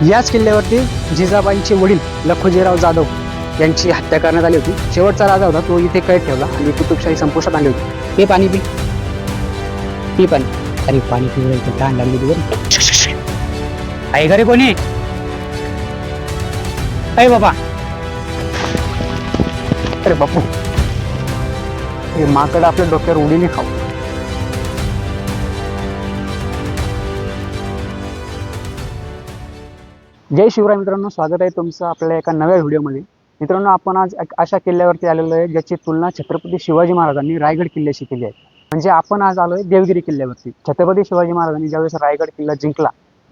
याच किल्ल्यावरती जिजाबाईंचे वडील लखुजीराव जाधव यांची हत्या करण्यात आली होती. शेवटचा राजा होता तो इथे कैद ठेवला आणि कुतुबशाही संपुष्टात आणली होती. हे पाणी पी पाणी. अरे पाणी पिवळं तहान लागली तुझं. आहे घरी कोणी? अरे बाबा, अरे बापू, हे माकड आपल्या डोक्यावर उडीने खाऊ. जय शिवराय मित्रांनो, स्वागत आहे तुमचं आपल्या एका नव्या व्हिडिओमध्ये. मित्रांनो, आपण आज अशा किल्ल्यावरती आलेलो आहे ज्याची तुलना छत्रपती शिवाजी महाराजांनी रायगड किल्ल्याशी केली आहे. म्हणजे आपण आज आलोय देवगिरी किल्ल्यावरती. छत्रपती शिवाजी महाराजांनी ज्यावेळेस रायगड किल्ला जिंकला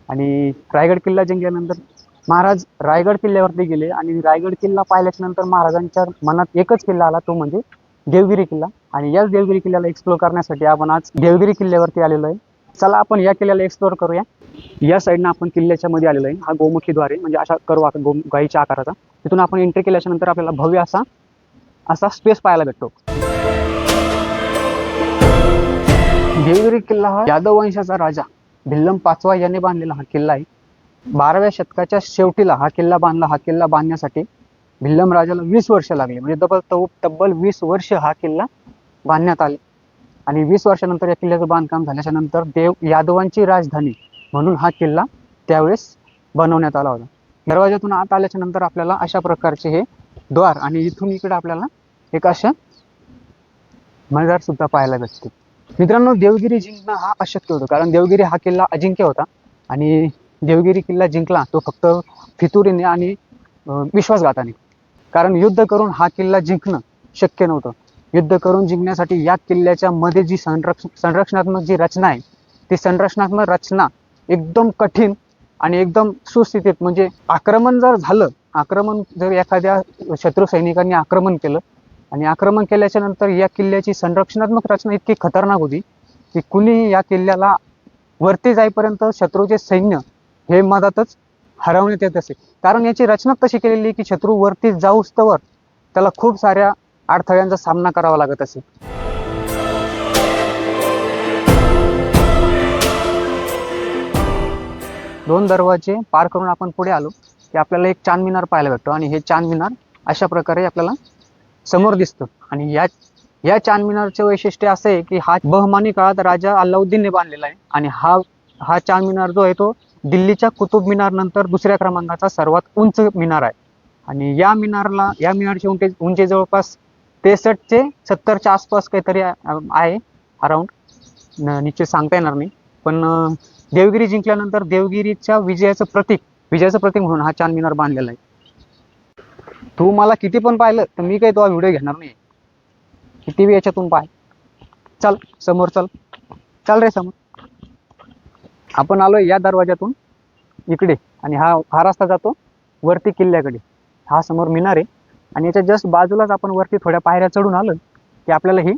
आणि रायगड किल्ला जिंकल्यानंतर महाराज रायगड किल्ल्यावरती गेले आणि रायगड किल्ला पाहिल्याच्या नंतर महाराजांच्या मनात एकच किल्ला आला, तो म्हणजे देवगिरी किल्ला. आणि याच देवगिरी किल्ल्याला एक्सप्लोर करण्यासाठी आपण आज देवगिरी किल्ल्यावरती आलेलो आहे. चला आपण या किल्ल्याला एक्सप्लोर करूया. या साईडनं आपण किल्ल्याच्या मध्ये आलेलो आहे. हा गोमुखी द्वार आहे, म्हणजे अशा करू आपण गाईच्या आकाराचा. तिथून आपण एंट्री केल्याच्या नंतर आपल्याला भव्य असा स्पेस पाहायला भेटतो. देवगिरी किल्ला हा यादव वंशाचा राजा भिल्लम पाचवा याने बांधलेला हा किल्ला आहे. 12व्या शतकाच्या शेवटीला हा किल्ला बांधला. हा किल्ला बांधण्यासाठी भिल्लम राजाला 20 वर्ष लागले, म्हणजे तब्बल 20 वर्ष हा किल्ला बांधण्यात आले. आणि 20 वर्षानंतर या किल्ल्याचं बांधकाम झाल्याच्या नंतर यादवांची राजधानी म्हणून हा किल्ला त्यावेळेस बनवण्यात आला होता. दरवाजातून आत आल्याच्या नंतर आपल्याला अशा प्रकारचे हे द्वार आणि इथून इकडे आपल्याला एक अशा मजार सुद्धा पाहायला भेटते. मित्रांनो, देवगिरी जिंकणं हा अशक्य होतं, कारण देवगिरी हा किल्ला अजिंक्य होता. आणि देवगिरी किल्ला जिंकला तो फक्त फितुरीने आणि विश्वासघाताने. कारण युद्ध करून हा किल्ला जिंकणं शक्य नव्हतं. युद्ध करून जिंकण्यासाठी या किल्ल्याच्या मध्ये जी संरक्षणात्मक जी रचना आहे, ती संरक्षणात्मक रचना एकदम कठीण आणि एकदम सुस्थितीत, म्हणजे आक्रमण जर एखाद्या शत्रू सैनिकांनी आक्रमण केलं आणि आक्रमण केल्याच्या नंतर या किल्ल्याची संरक्षणात्मक रचना इतकी खतरनाक होती की कुणीही या किल्ल्याला वरती जाईपर्यंत शत्रूचे सैन्य हे मधातच हरवण्यात येत असे. कारण याची रचना तशी केलेली की शत्रू वरती जाऊस्तवर त्याला खूप साऱ्या अडथळ्यांचा सामना करावा लागत असे. दोन दरवाजे पार करून आपण पुढे आलो की आपल्याला एक चांद मिनार पाहायला भेटतो. आणि हे चांद मिनार अशा प्रकारे आपल्याला समोर दिसतं. आणि या चांद मिनारचे वैशिष्ट्य असं आहे की हा बहमानी काळात राजा अल्लाउद्दीनने बांधलेला आहे. आणि हा चांद मिनार जो आहे तो दिल्लीच्या कुतुब मिनार नंतर दुसऱ्या क्रमांकाचा सर्वात उंच मिनार आहे. आणि या मिनारची उंची जवळपास 63 ते 70च्या आसपास काहीतरी आहे, अराउंड. निश्चित सांगता येणार नाही. पण देवगिरी जिंकल्यानंतर देवगिरीच्या विजयाचं प्रतीक म्हणून हा चांद मिनार बांधलेला आहे. तू मला किती पण पाहिलं तर मी काही तो व्हिडिओ घेणार नाही. किती बी याच्यातून पाय. चल समोर, चल रे समोर. आपण आलोय या दरवाजातून इकडे आणि हा रस्ता जातो वरती किल्ल्याकडे. हा समोर मिनार आहे आणि याच्या जस्ट बाजूलाच आपण वरती थोड्या पायऱ्या चढून आलो की आपल्याला ही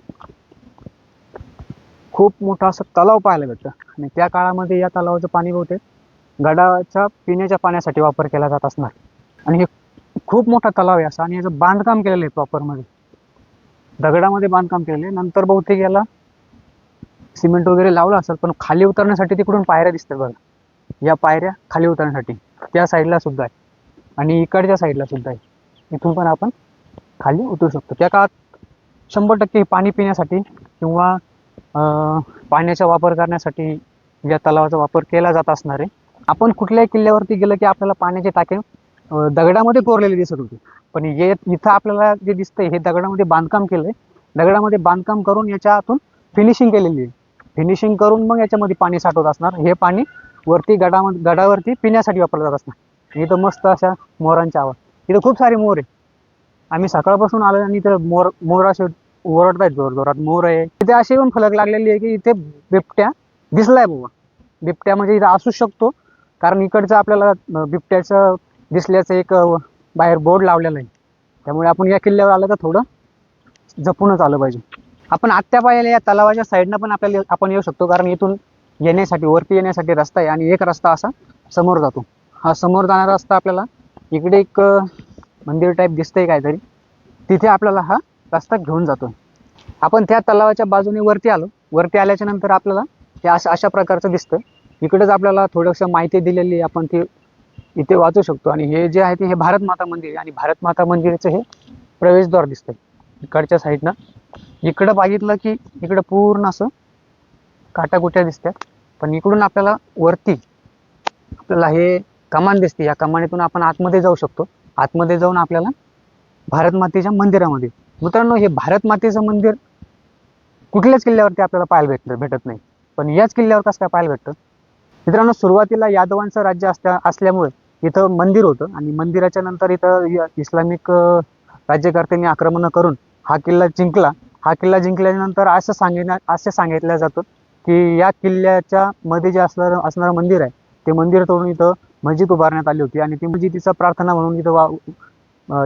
खूप मोठा असं तलाव पाहायला भेटतं. आणि त्या काळामध्ये या तलावाचं पाणी बहुतेक गडाच्या पिण्याच्या पाण्यासाठी वापर केला जात असणार. आणि हे खूप मोठा तलाव आहे असा. आणि याचं बांधकाम केलेलं आहे प्रॉपरमध्ये, दगडामध्ये बांधकाम केलेलं आहे. नंतर बहुतेक याला सिमेंट वगैरे लावलं असेल. पण खाली उतरण्यासाठी तिकडून पायऱ्या दिसतात बघा. या पायऱ्या खाली उतरण्यासाठी त्या साईडला सुद्धा आहे आणि इकडच्या साईडला सुद्धा आहे. इथून पण आपण खाली उतरू शकतो. त्या काळात 100% पाणी पिण्यासाठी किंवा पाण्याचा वापर करण्यासाठी या तलावाचा वापर केला जात असणार आहे. आपण कुठल्याही किल्ल्यावरती गेलं की आपल्याला पाण्याचे टाके दगडामध्ये कोरलेले दिसत होते. पण इथं आपल्याला जे दिसतंय हे दगडामध्ये बांधकाम केलंय. दगडामध्ये बांधकाम करून याच्या आतून फिनिशिंग केलेली आहे. फिनिशिंग करून मग याच्यामध्ये पाणी साठवत असणार. हे पाणी वरती गडावरती पिण्यासाठी वापरलं जात असणार. इथं मस्त अशा मोरांच्या आवाज. इथं खूप सारे मोर आहे. आम्ही सकाळपासून आलो आणि इथं मोर असे ओरडतायत जोरात. मोर आहे इथे. अशी पण फलक लागलेली आहे की इथे बिबट्या दिसलाय बाबा. बिबट्या म्हणजे इथं असू शकतो, कारण इकडचं आपल्याला बिबट्याचं दिसल्याचं एक बाहेर बोर्ड लावलेला आहे. त्यामुळे आपण या किल्ल्यावर आलं तर थोडं जपूनच आलं पाहिजे. आपण आत्या पाहिलेल्या या तलावाच्या साईडनं पण आपण येऊ शकतो, कारण इथून वरती येण्यासाठी रस्ता आहे. आणि एक रस्ता असा समोर जातो. हा समोर जाणारा रस्ता आपल्याला इकडे एक मंदिर टाईप दिसतंय काहीतरी, तिथे आपल्याला हा रस्ता घेऊन जातो. आपण त्या तलावाच्या बाजूने वरती आलो. वरती आल्याच्या नंतर आपल्याला हे अशा प्रकारचं दिसतं. इकडेच आपल्याला थोडंसं माहिती दिलेली आपण ती इथे वाचू शकतो. आणि हे जे आहे ते हे भारत माता मंदिर आहे, आणि भारत माता मंदिराचं हे प्रवेशद्वार दिसतंय इकडच्या साईडनं. इकडं बघितलं की इकडं पूर्ण असं काटाकुट्या दिसतात, पण इकडून आपल्याला वरती आपल्याला हे कमान दिसते. या कमानीतून आपण आतमध्ये जाऊ शकतो. आतमध्ये जाऊन आपल्याला भारत मातेच्या मंदिरामध्ये, मित्रांनो हे भारत मातेचं मंदिर कुठल्याच किल्ल्यावरती आपल्याला पाहायला भेटत नाही, पण याच किल्ल्यावर कसं काय पाहायला भेटतं? मित्रांनो, सुरुवातीला यादवांचं राज्य असल्यामुळे इथं मंदिर होतं, आणि मंदिराच्या नंतर इथं इस्लामिक राज्यकर्त्यांनी आक्रमण करून हा किल्ला जिंकला. हा किल्ला जिंकल्यानंतर असं सांगितलं जातं की या किल्ल्याच्या मध्ये जे असणारं मंदिर आहे, ते मंदिर तोडून इथं मस्जिद उभारण्यात आली होती, आणि ती मस्जिदीचा प्रार्थना म्हणून इथं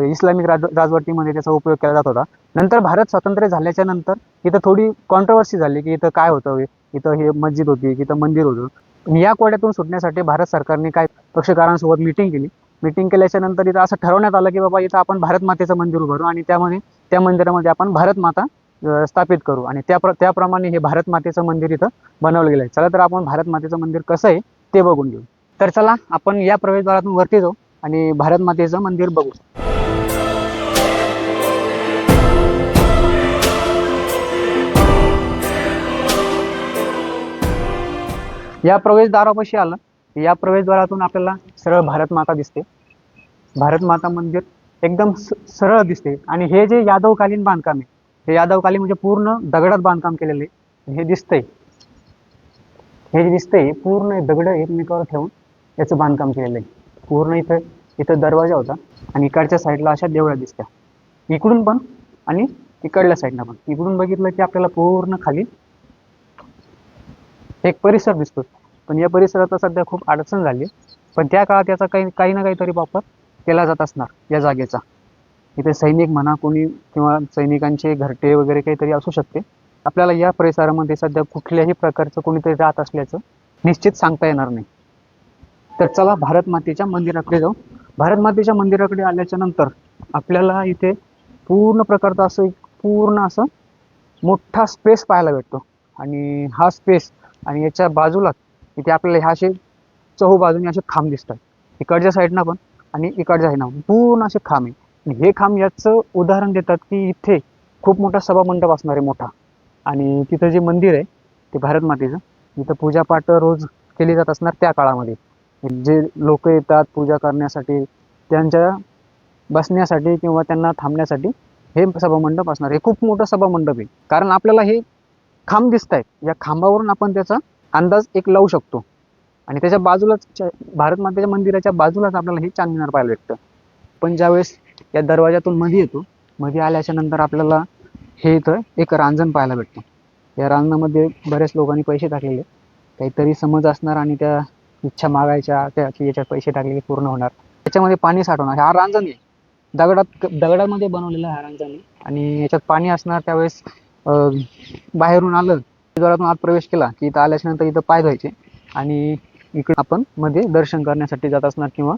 इस्लामिक राजवटीमध्ये त्याचा उपयोग केला जात होता. नंतर भारत स्वातंत्र्य झाल्याच्या नंतर इथं थोडी कॉन्ट्रोवर्सी झाली की इथं काय होतं, इथं हे मस्जिद होती, इथं मंदिर होतं. या कोड्यातून सुटण्यासाठी भारत सरकारने काय पक्षकारांसोबत मिटिंग केली. मिटिंग केल्याच्या नंतर इथं असं ठरवण्यात आलं की बाबा इथं आपण भारत मातेचं मंदिर उभारू, आणि त्या मंदिरामध्ये आपण भारत माता स्थापित करू, आणि त्याप्रमाणे हे भारत मातेचं मंदिर इथं बनवलं गेलं आहे. चला तर आपण भारत मातेचं मंदिर कसं आहे ते बघून घेऊ. तर चला आपण या प्रवेशद्वारातून वरती जाऊ आणि भारत मातेचं मंदिर बघू. या प्रवेशद्वारापाशी आलं, या प्रवेशद्वारातून आपल्याला सरळ भारत माता दिसते. भारत माता मंदिर एकदम सरळ दिसते. आणि हे जे यादवकालीन बांधकाम आहे, हे यादवकालीन म्हणजे पूर्ण दगडात बांधकाम केलेले हे दिसतंय. हे जे दिसतंय पूर्ण दगड एकमेकावर ठेवून याचं बांधकाम केलेलं आहे. पूर्ण इथं दरवाजा होता, आणि इकडच्या साईडला अशा देवळ्या दिसत्या, इकडून पण आणि इकडल्या साईडला पण. इकडून बघितलं की आपल्याला पूर्ण खाली एक परिसर दिसतो. पण या परिसरात सध्या खूप अडचण झाली, पण त्या काळात याचा काही ना काहीतरी वापर केला जात असणार या जागेचा. इथे सैनिक म्हणा कोणी, किंवा सैनिकांचे घरटे वगैरे काहीतरी असू शकते. आपल्याला या परिसरामध्ये सध्या कुठल्याही प्रकारचं कोणीतरी राहत असल्याचं निश्चित सांगता येणार नाही. तर चला भारत मातेच्या मंदिराकडे जाऊ. भारत मातेच्या मंदिराकडे आल्याच्या नंतर आपल्याला इथे पूर्ण प्रकारचा पूर्ण असं मोठा स्पेस पाहायला भेटतो. आणि हा स्पेस, आणि याच्या बाजूला इथे आपल्याला ह्या असे चहूबाजूने असे खांब दिसतात, इकडच्या साईडनं पण आणि इकडच्या साईडनं पूर्ण असे खांब आहे. आणि हे खांब याचं उदाहरण देतात की इथे खूप मोठा सभामंडप असणार आहे, मोठा. आणि तिथं जे मंदिर आहे ते भारत मातेचं, तिथं पूजापाठ रोज केली जात असणार त्या काळामध्ये. जे लोक येतात पूजा करण्यासाठी, त्यांच्या बसण्यासाठी किंवा त्यांना थांबण्यासाठी हे सभामंडप असणार. हे खूप मोठं सभामंडप आहे, कारण आपल्याला हे खांब दिसत आहेत, या खांबावरून आपण त्याचा अंदाज एक लावू शकतो. आणि त्याच्या बाजूलाच भारत मातेच्या मंदिराच्या बाजूलाच आपल्याला हे चांदमिनार पाहायला भेटतं. पण ज्यावेळेस या दरवाजातून मध्ये येतो, मध्ये आल्याच्या नंतर आपल्याला हे इथं एक रांजण पाहायला भेटतं. या रांजणामध्ये बऱ्याच लोकांनी पैसे टाकलेले, काहीतरी समज असणार, आणि त्या इच्छा मागायच्या, त्या की याच्यात पैसे टाकले की पूर्ण होणार. त्याच्यामध्ये पाणी साठवणार. हा रांजण आहे, दगडामध्ये बनवलेला हा रांजण आहे, आणि याच्यात पाणी असणार. त्यावेळेस बाहेरून आलं, द्वारातून आत प्रवेश केला की इथं आल्याच्या नंतर इथं पाय धुवायचे, आणि इकडे आपण मध्ये दर्शन करण्यासाठी जात असणार, किंवा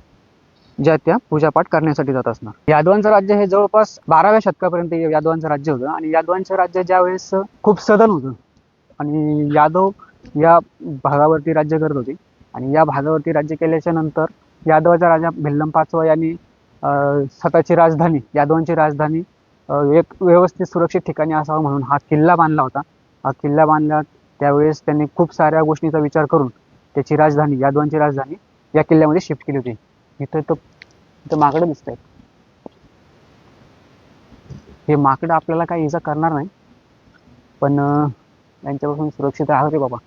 ज्या त्या पूजापाठ करण्यासाठी जात असणार. यादवांचं राज्य हे जवळपास 12व्या शतकापर्यंत यादवांचं राज्य होतं. आणि यादवांचं राज्य ज्यावेळेस खूप सधन होतं, आणि यादव या भागावरती राज्य करत होते, आणि या भागावरती राज्य केल्याच्या नंतर यादवाचा राजा भिल्लम पाचवा यांनी स्वतःची राजधानी, यादवांची राजधानी एक व्यवस्थित सुरक्षित ठिकाणी असावं म्हणून हा किल्ला बांधला होता. हा किल्ला बांधला त्यावेळेस त्यांनी खूप साऱ्या गोष्टींचा विचार करून त्याची राजधानी, यादवांची राजधानी या किल्ल्यामध्ये शिफ्ट केली होती. इथं माकडं दिसत आहेत. हे माकडं आपल्याला काही इजा करणार नाही, पण यांच्यापासून सुरक्षित राहावं रे बाबा.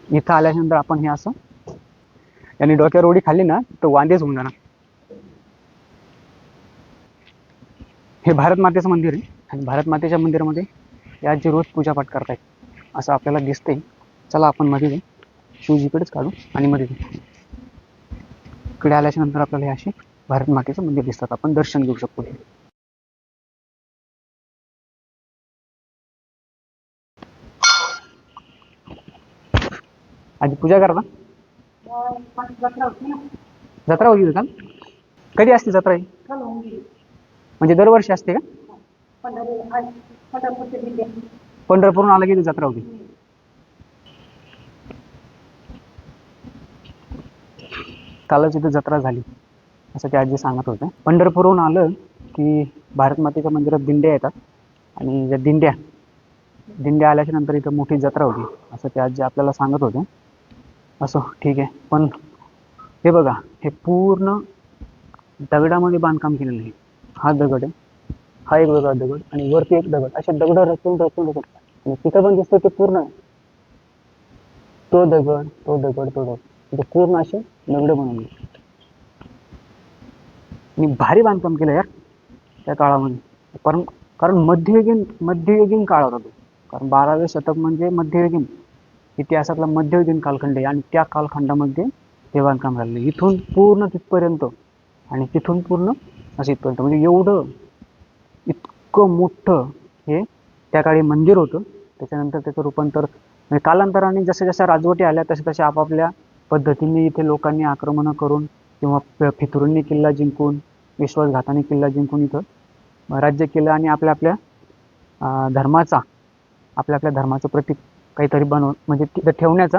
इथं आल्यानंतर आपण हे असं यांनी डोक्यावर उडी खाल्ली ना तर वांदेच होऊन जाणार. हे भारत मातेचं मंदिर आहे, आणि भारत मातेच्या मंदिरामध्ये या जे रोज पूजापाठ करतायत असं आपल्याला दिसतंय. चला आपण मध्ये जाऊ, शूज इकडेच काढू आणि मध्ये जाऊ. इकडे आल्याच्या नंतर आपल्याला हे असे भारत मातेचं मंदिर दिसतात, आपण दर्शन घेऊ शकतो. आधी पूजा करा ना. जत्रा होती का? कधी असते जत्रा ही? म्हणजे दरवर्षी असते का? पंढरपूरून आलं की जत्रा होती. कालच इथं जत्रा झाली असं ते आजी सांगत होते. पंढरपूरहून आलं की भारत मातेच्या मंदिरात दिंड्या येतात आणि या दिंड्या आल्याच्या नंतर इथं मोठी जत्रा होती असं ते आजी आपल्याला सांगत होते. असं ठीक आहे. पण हे बघा, हे पूर्ण दगडामध्ये बांधकाम केलेलं आहे. हा दगड आहे, हा एक वेगळा दगड आणि वरती एक दगड, असे दगड रचून रचून रचून आणि तिथं पण दिसतं ते पूर्ण तो दगड तो दगड तो दगड म्हणजे पूर्ण असे दगड बनवले आणि भारी बांधकाम केलं यार त्या काळामध्ये. कारण कारण मध्ययुगीन काळ होता तो. कारण 12वे शतक म्हणजे मध्ययुगीन, इतिहासातला मध्ययुगीन कालखंड आहे आणि त्या कालखंडामध्ये हे बांधकाम झालेलं आहे. इथून पूर्ण तिथपर्यंत आणि तिथून पूर्ण असं इथपर्यंत, म्हणजे एवढं इतकं मोठं हे त्या काळी मंदिर होतं. त्याच्यानंतर त्याचं रूपांतर म्हणजे कालांतराने जशा जशा राजवटी आल्या तशा तशा आपापल्या पद्धतीने इथे लोकांनी आक्रमणं करून किंवा फितुरींनी किल्ला जिंकून, विश्वासघाताने किल्ला जिंकून इथं राज्य केलं आणि आपल्या आपल्या धर्माचा प्रतीक काहीतरी म्हणजे तिथं ठेवण्याचा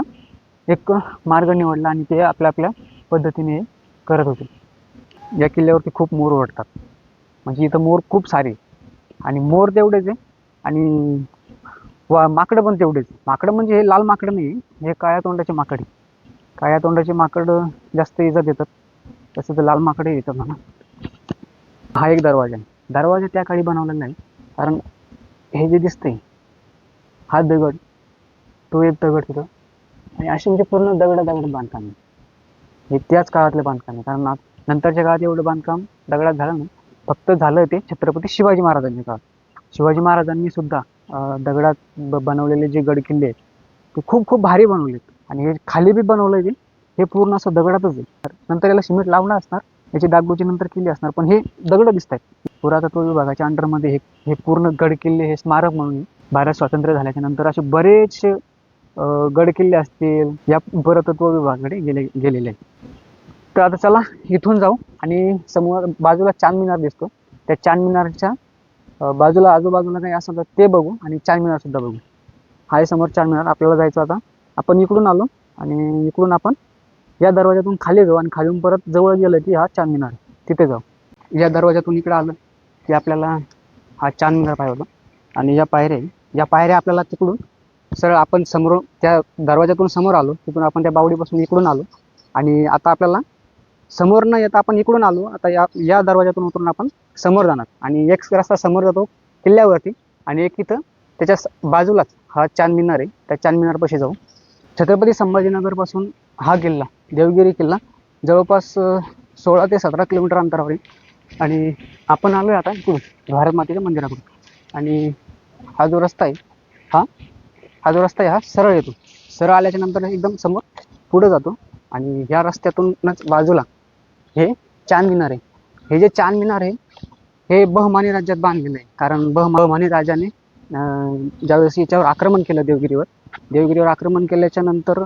एक मार्ग निवडला आणि ते आपल्या आपल्या पद्धतीने करत होते. या किल्ल्यावरती खूप मोर वाटतात, म्हणजे इथं मोर खूप सारे आणि मोर तेवढेच आहे आणि माकडं पण तेवढेच. माकडं म्हणजे हे लाल माकडं नाही, हे काळ्या तोंडाचे माकड आहे. काळ्या तोंडाचे माकड जास्त इजा देतात, तसं तर लाल माकडे येतात म्हणा. हा एक दरवाजा आहे. दरवाजा त्या काळी बनवलेला नाही, कारण हे जे दिसतंय हा दगड, तो एक दगड तिथं आणि असे म्हणजे पूर्ण दगड बांधकाम आहे. हे त्याच काळातले बांधकाम आहे. कारण नंतरच्या काळात एवढं बांधकाम दगडात झालं नाही, फक्त झालं ते छत्रपती शिवाजी महाराजांच्या काळात. शिवाजी महाराजांनी सुद्धा दगडात बनवलेले जे गडकिल्ले आहेत ते खूप खूप भारी बनवलेत आणि हे खाली बी बनवलंय ते हे पूर्ण असं दगडातच आहे. नंतर याला सिमेंट लावणार असणार, याची डागडुजी नंतर केली असणार, पण हे दगड दिसत आहेत. पुरातत्व विभागाच्या अंडरमध्ये हे पूर्ण गडकिल्ले हे स्मारक म्हणून भारत स्वातंत्र्य झाल्याच्या नंतर असे बरेचसे गडकिल्ले असतील या पुरातत्व विभागाकडे गेलेले आहेत. तर आता चला इथून जाऊ आणि समोर बाजूला चांदमिनार दिसतो, त्या चांदमिनारच्या बाजूला आजूबाजूला काही असं तर ते बघू आणि चांदमिनार सुद्धा बघू. हाय समोर चांदमिनार. आपल्याला जायचं आता, आपण इकडून आलो आणि इकडून आपण या दरवाजातून खाली जाऊ आणि खालून परत जवळ गेलं की हा चांदमिनार, तिथे जाऊ. या दरवाजातून इकडे आलं की आपल्याला हा चांदमिनार पाहिजे आणि या पायऱ्या आपल्याला तिकडून सरळ आपण समोर त्या दरवाजातून समोर आलो, तिकडून आपण त्या बावडीपासून इकडून आलो आणि आता आपल्याला समोर न येता आपण इकडून आलो. आता या दरवाजातून उतरून आपण समोर जाणार आणि एक रस्ता समोर जातो किल्ल्यावरती आणि एक इथं त्याच्या बाजूलाच हा चांदमिनार आहे, त्या चांदमिनारपाशी जाऊ. छत्रपती संभाजीनगर पासून हा किल्ला, देवगिरी किल्ला, जवळपास 16 ते 17 किलोमीटर अंतरावर आहे आणि आपण आलोय आता इकडून भारत मातेच्या मंदिराकडून आणि हा जो रस्ता आहे हा सरळ येतो. सरळ आल्याच्या नंतर एकदम समोर पुढे जातो आणि ह्या रस्त्यातूनच बाजूला हे चांदमिनार आहे. हे जे चांदमिनार आहे हे बहमानी राज्यात बांधलेलं आहे, कारण बहमानी राजाने ज्यावेळेस याच्यावर आक्रमण केलं देवगिरीवर आक्रमण केल्याच्या नंतर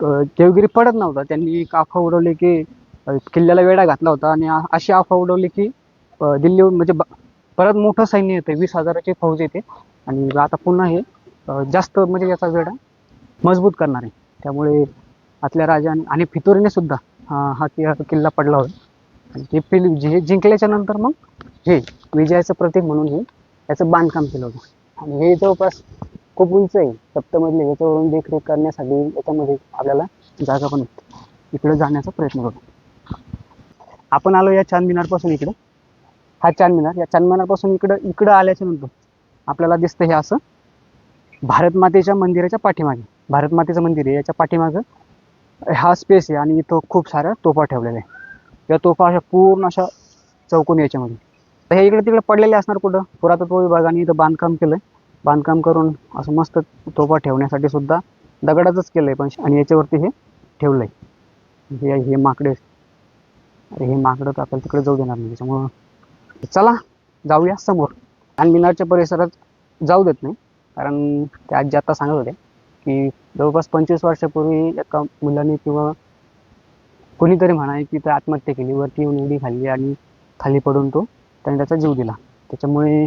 देवगिरी पडत नव्हता. त्यांनी एक अफवा उडवली की किल्ल्याला वेढा घातला होता आणि अशी अफवा उडवली की दिल्लीहून म्हणजे परत मोठं सैन्य येते, 20,000ची फौज येते आणि आता पुन्हा हे जास्त म्हणजे याचा वेढा मजबूत करणार आहे. त्यामुळे आतल्या राजाने आणि फितुरीने सुद्धा हा किल्ला पडला होता आणि ते जिंकल्याच्या नंतर मग हे विजयाचं प्रतीक म्हणून हे याचं बांधकाम केलं होतं आणि हे जवळपास खूप उंच आहे, सप्तमजली. याच्यावरून देखरेख करण्यासाठी याच्यामध्ये आपल्याला जागा पण इकडे जाण्याचा प्रयत्न करतो. आपण आलो या चांदमिनारपासून इकडे, हा चांदमिनार, या चांदमिनारपासून इकडं आल्याच्या नंतर आपल्याला दिसतं हे असं भारत मातेच्या मंदिराच्या पाठीमागे, भारत मातेचं मंदिर आहे याच्या पाठीमागं हा स्पेस आहे आणि इथं खूप साऱ्या तोफा ठेवलेल्या आहे. या तोफा अशा पूर्ण अशा चौकोन याच्यामध्ये हे इकडे तिकडे पडलेले असणार. कुठं पुरातत्व विभागाने इथं बांधकाम केलंय, बांधकाम करून असं मस्त तोफा ठेवण्यासाठी सुद्धा दगडाचंच केलंय पण आणि याच्यावरती हे ठेवलंय. हे माकडे, हे माकडं तर आपल्याला तिकडे जाऊ देणार नाही, त्याच्यामुळं चला जाऊया समोर. आणि मिनारच्या परिसरात जाऊ देत नाही, कारण ते आजी आता सांगत होते की जवळपास 25 वर्षापूर्वी एका मुलाने किंवा कोणीतरी म्हणा की ते आत्महत्या केली, वरती येऊन उडी खाल्ली आणि खाली पडून त्याने त्याचा जीव दिला. त्याच्यामुळे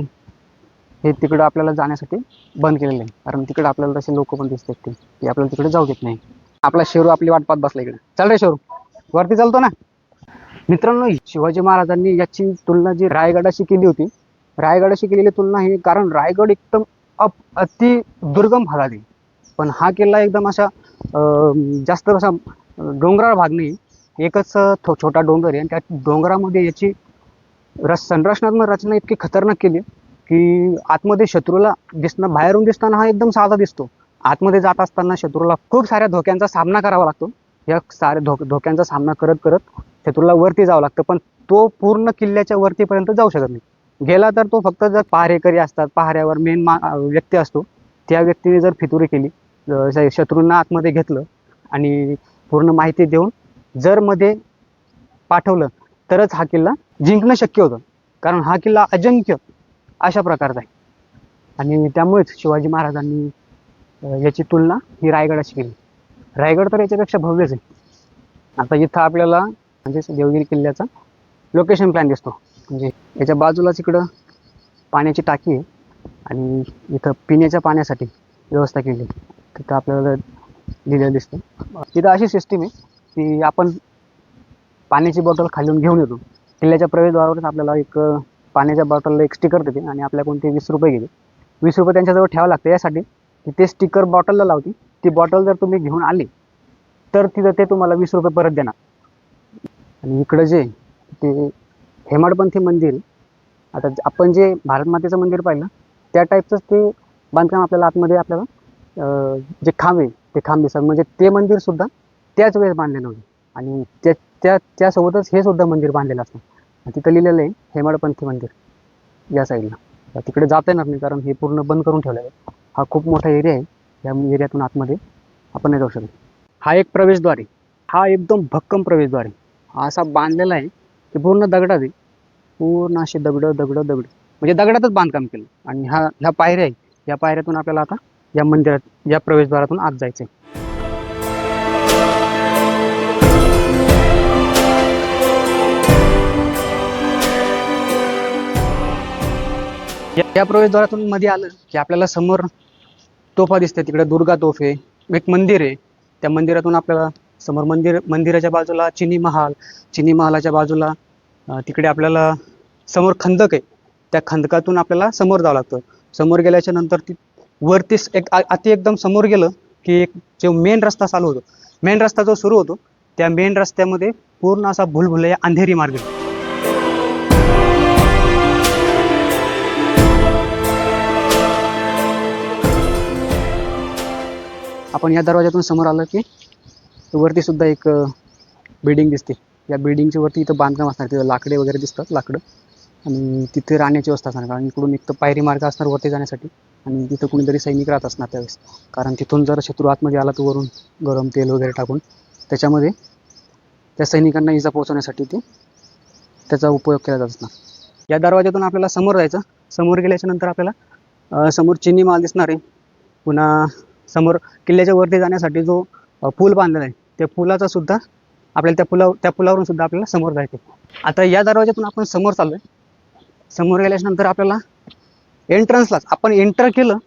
हे तिकडं आपल्याला जाण्यासाठी बंद केलेलं आहे, कारण तिकडे आपल्याला तसे लोक पण दिसतात ते आपल्याला तिकडे जाऊ देत नाही. आपला शेरू आपली वाट पाहत बसला इकडे. चल रे शेरू. वरती चालतो ना. मित्रांनो, शिवाजी महाराजांनी याची तुलना जी रायगडाशी केली होती, रायगडाशी केलेली तुलना ही, कारण रायगड एकदम अति दुर्गम भागात आहे, पण हा किल्ला एकदम असा जास्त असा डोंगराळ भाग नाही, एकच छोटा डोंगर आहे, आणि त्या डोंगरामध्ये याची संरचनात्मक रचना इतकी खतरनाक केली की आतमध्ये शत्रूला दिसणं, बाहेरून दिसताना हा एकदम साधा दिसतो, आतमध्ये जात असताना शत्रूला खूप साऱ्या धोक्यांचा सामना करावा लागतो. या साऱ्या धोक्यांचा सामना करत करत शत्रूला वरती जावं लागतं, पण तो पूर्ण किल्ल्याच्या वरतीपर्यंत जाऊ शकत नाही. गेला तर तो फक्त जर पहारेकरी असतात, पहाऱ्यावर मेन व्यक्ती असतो, त्या व्यक्तीने जर फितुरी केली, शत्रूंना आतमध्ये घेतलं आणि पूर्ण माहिती देऊन जर मध्ये पाठवलं तरच हा किल्ला जिंकणं शक्य होतं, कारण हा किल्ला अजिंक्य अशा प्रकारचा आहे. आणि त्यामुळेच शिवाजी महाराजांनी याची तुलना ही रायगडाशी केली. रायगड तर याच्यापेक्षा भव्यच आहे. आता इथं आपल्याला म्हणजे देवगिरी किल्ल्याचा लोकेशन प्लॅन दिसतो, म्हणजे याच्या बाजूलाच इकडं पाण्याची टाकी आहे आणि इथं पिण्याच्या पाण्यासाठी व्यवस्था केली, तिथं आपल्याला लिहिलेलं दिसतं. तिथं अशी सिस्टीम आहे की आपण पाण्याची बॉटल खालून घेऊन येतो, किल्ल्याच्या प्रवेशद्वारावरच आपल्याला एक पाण्याच्या बॉटलला एक स्टिकर देते आणि आपल्या कोणते 20 रुपये घेते. 20 रुपये त्यांच्याजवळ ठेवावं लागतं यासाठी की ते स्टिकर बॉटलला लावते. ती बॉटल जर तुम्ही घेऊन आली तर तिथं ते तुम्हाला 20 रुपये परत देणार. आणि इकडं जे ते हेमाडपंथी मंदिर, आता आपण जे भारत मातेचं मंदिर पाहिलं त्या टाईपचंच ते बांधकाम आपल्याला आतमध्ये आपल्याला जे खांब आहे ते खांब दिसतात, म्हणजे ते मंदिर सुद्धा त्याच वेळेस बांधलेलं होतं आणि त्यासोबतच हे सुद्धा मंदिर बांधलेलं असतं. तिथं लिहिलेलं आहे हेमाडपंथी मंदिर या साईडला. तिकडे जाता येणार नाही कारण हे पूर्ण बंद करून ठेवलं आहे. हा खूप मोठा एरिया आहे, या एरियातून आतमध्ये आपण नाही जाऊ शकत. हा एक प्रवेशद्वार आहे, हा एकदम भक्कम प्रवेशद्वार आहे. हा असा बांधलेला आहे की पूर्ण दगडात आहे, पूर्ण असे दगड दगड दगड, म्हणजे दगडातच बांधकाम केलं. आणि ह्या पायऱ्या आहे, या पायऱ्यातून आपल्याला आता या मंदिरात, या प्रवेशद्वारातून आत जायचं आहे. या प्रवेशद्वारातून मध्ये आलं की आपल्याला समोर तोफा दिसते, तिकडे दुर्गा तोफ आहे, एक मंदिर आहे. त्या मंदिरातून आपल्याला समोर मंदिराच्या बाजूला चिनी महालाच्या बाजूला तिकडे आपल्याला समोर खंदक आहे, त्या खंदकातून आपल्याला समोर जावं लागतं. समोर गेल्याच्या नंतर ती वरती एकदम समोर गेलं की एक जो मेन रस्ता चालू होतो, मेन रस्ता जो सुरू होतो, त्या मेन रस्त्यामध्ये पूर्ण असा भुलभुलैया अंधेरी मार्ग आहे. आपण या दरवाजातून समोर आलं की वरती सुद्धा एक बिल्डिंग दिसते. या बिल्डिंगच्या वरती इथं बांधकाम असणार, तिथं लाकडे वगैरे दिसतात, लाकडं, आणि तिथे राहण्याची व्यवस्था असणार, कारण इकडून एक तर पायरी मार्ग असणार वरती जाण्यासाठी, आणि तिथं कुणीतरी सैनिक राहत असणार त्यावेळेस, कारण तिथून जर शत्रू आतमध्ये आला तर वरून गरम तेल वगैरे टाकून त्याच्यामध्ये त्या सैनिकांना इजा पोहोचवण्यासाठी त्याचा उपयोग केला जात असणार. या दरवाजातून आपल्याला समोर जायचं. समोर गेल्याच्या नंतर आपल्याला समोर चिनी माल दिसणार आहे. पुन्हा समोर किल्ल्याच्या वरती जाण्यासाठी जो पूल बांधलेला आहे, त्या पुलाचा सुद्धा आपल्याला त्या पुलावरून सुद्धा आपल्याला समोर जायचं. आता या दरवाजातून आपण समोर चाललोय. समोर गेल्याच्या नंतर आपल्याला एंट्रन्सलाच आपण एंटर केलं,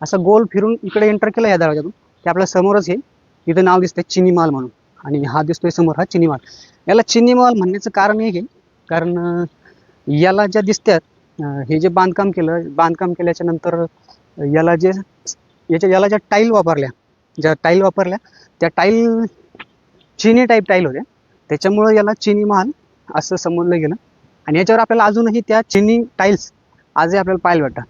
असं गोल फिरून इकडे एंटर केलं या दरवाजातून की आपल्या समोरच हे इथं नाव दिसतंय चिनी महल म्हणून, आणि हा दिसतोय समोर हा चिनी महल. याला चिनी महल म्हणण्याचं कारण हे, कारण याला ज्या दिसतात हे जे बांधकाम केल्याच्या नंतर याला ज्या टाईल वापरल्या त्या टाईल चिनी टाईप टाईल होत्या, त्याच्यामुळं याला चिनी महल असं समजलं गेलं. आणि याच्यावर आपल्याला अजूनही त्या चिनी टाईल्स आजही आपल्याला पाहायला भेटतात.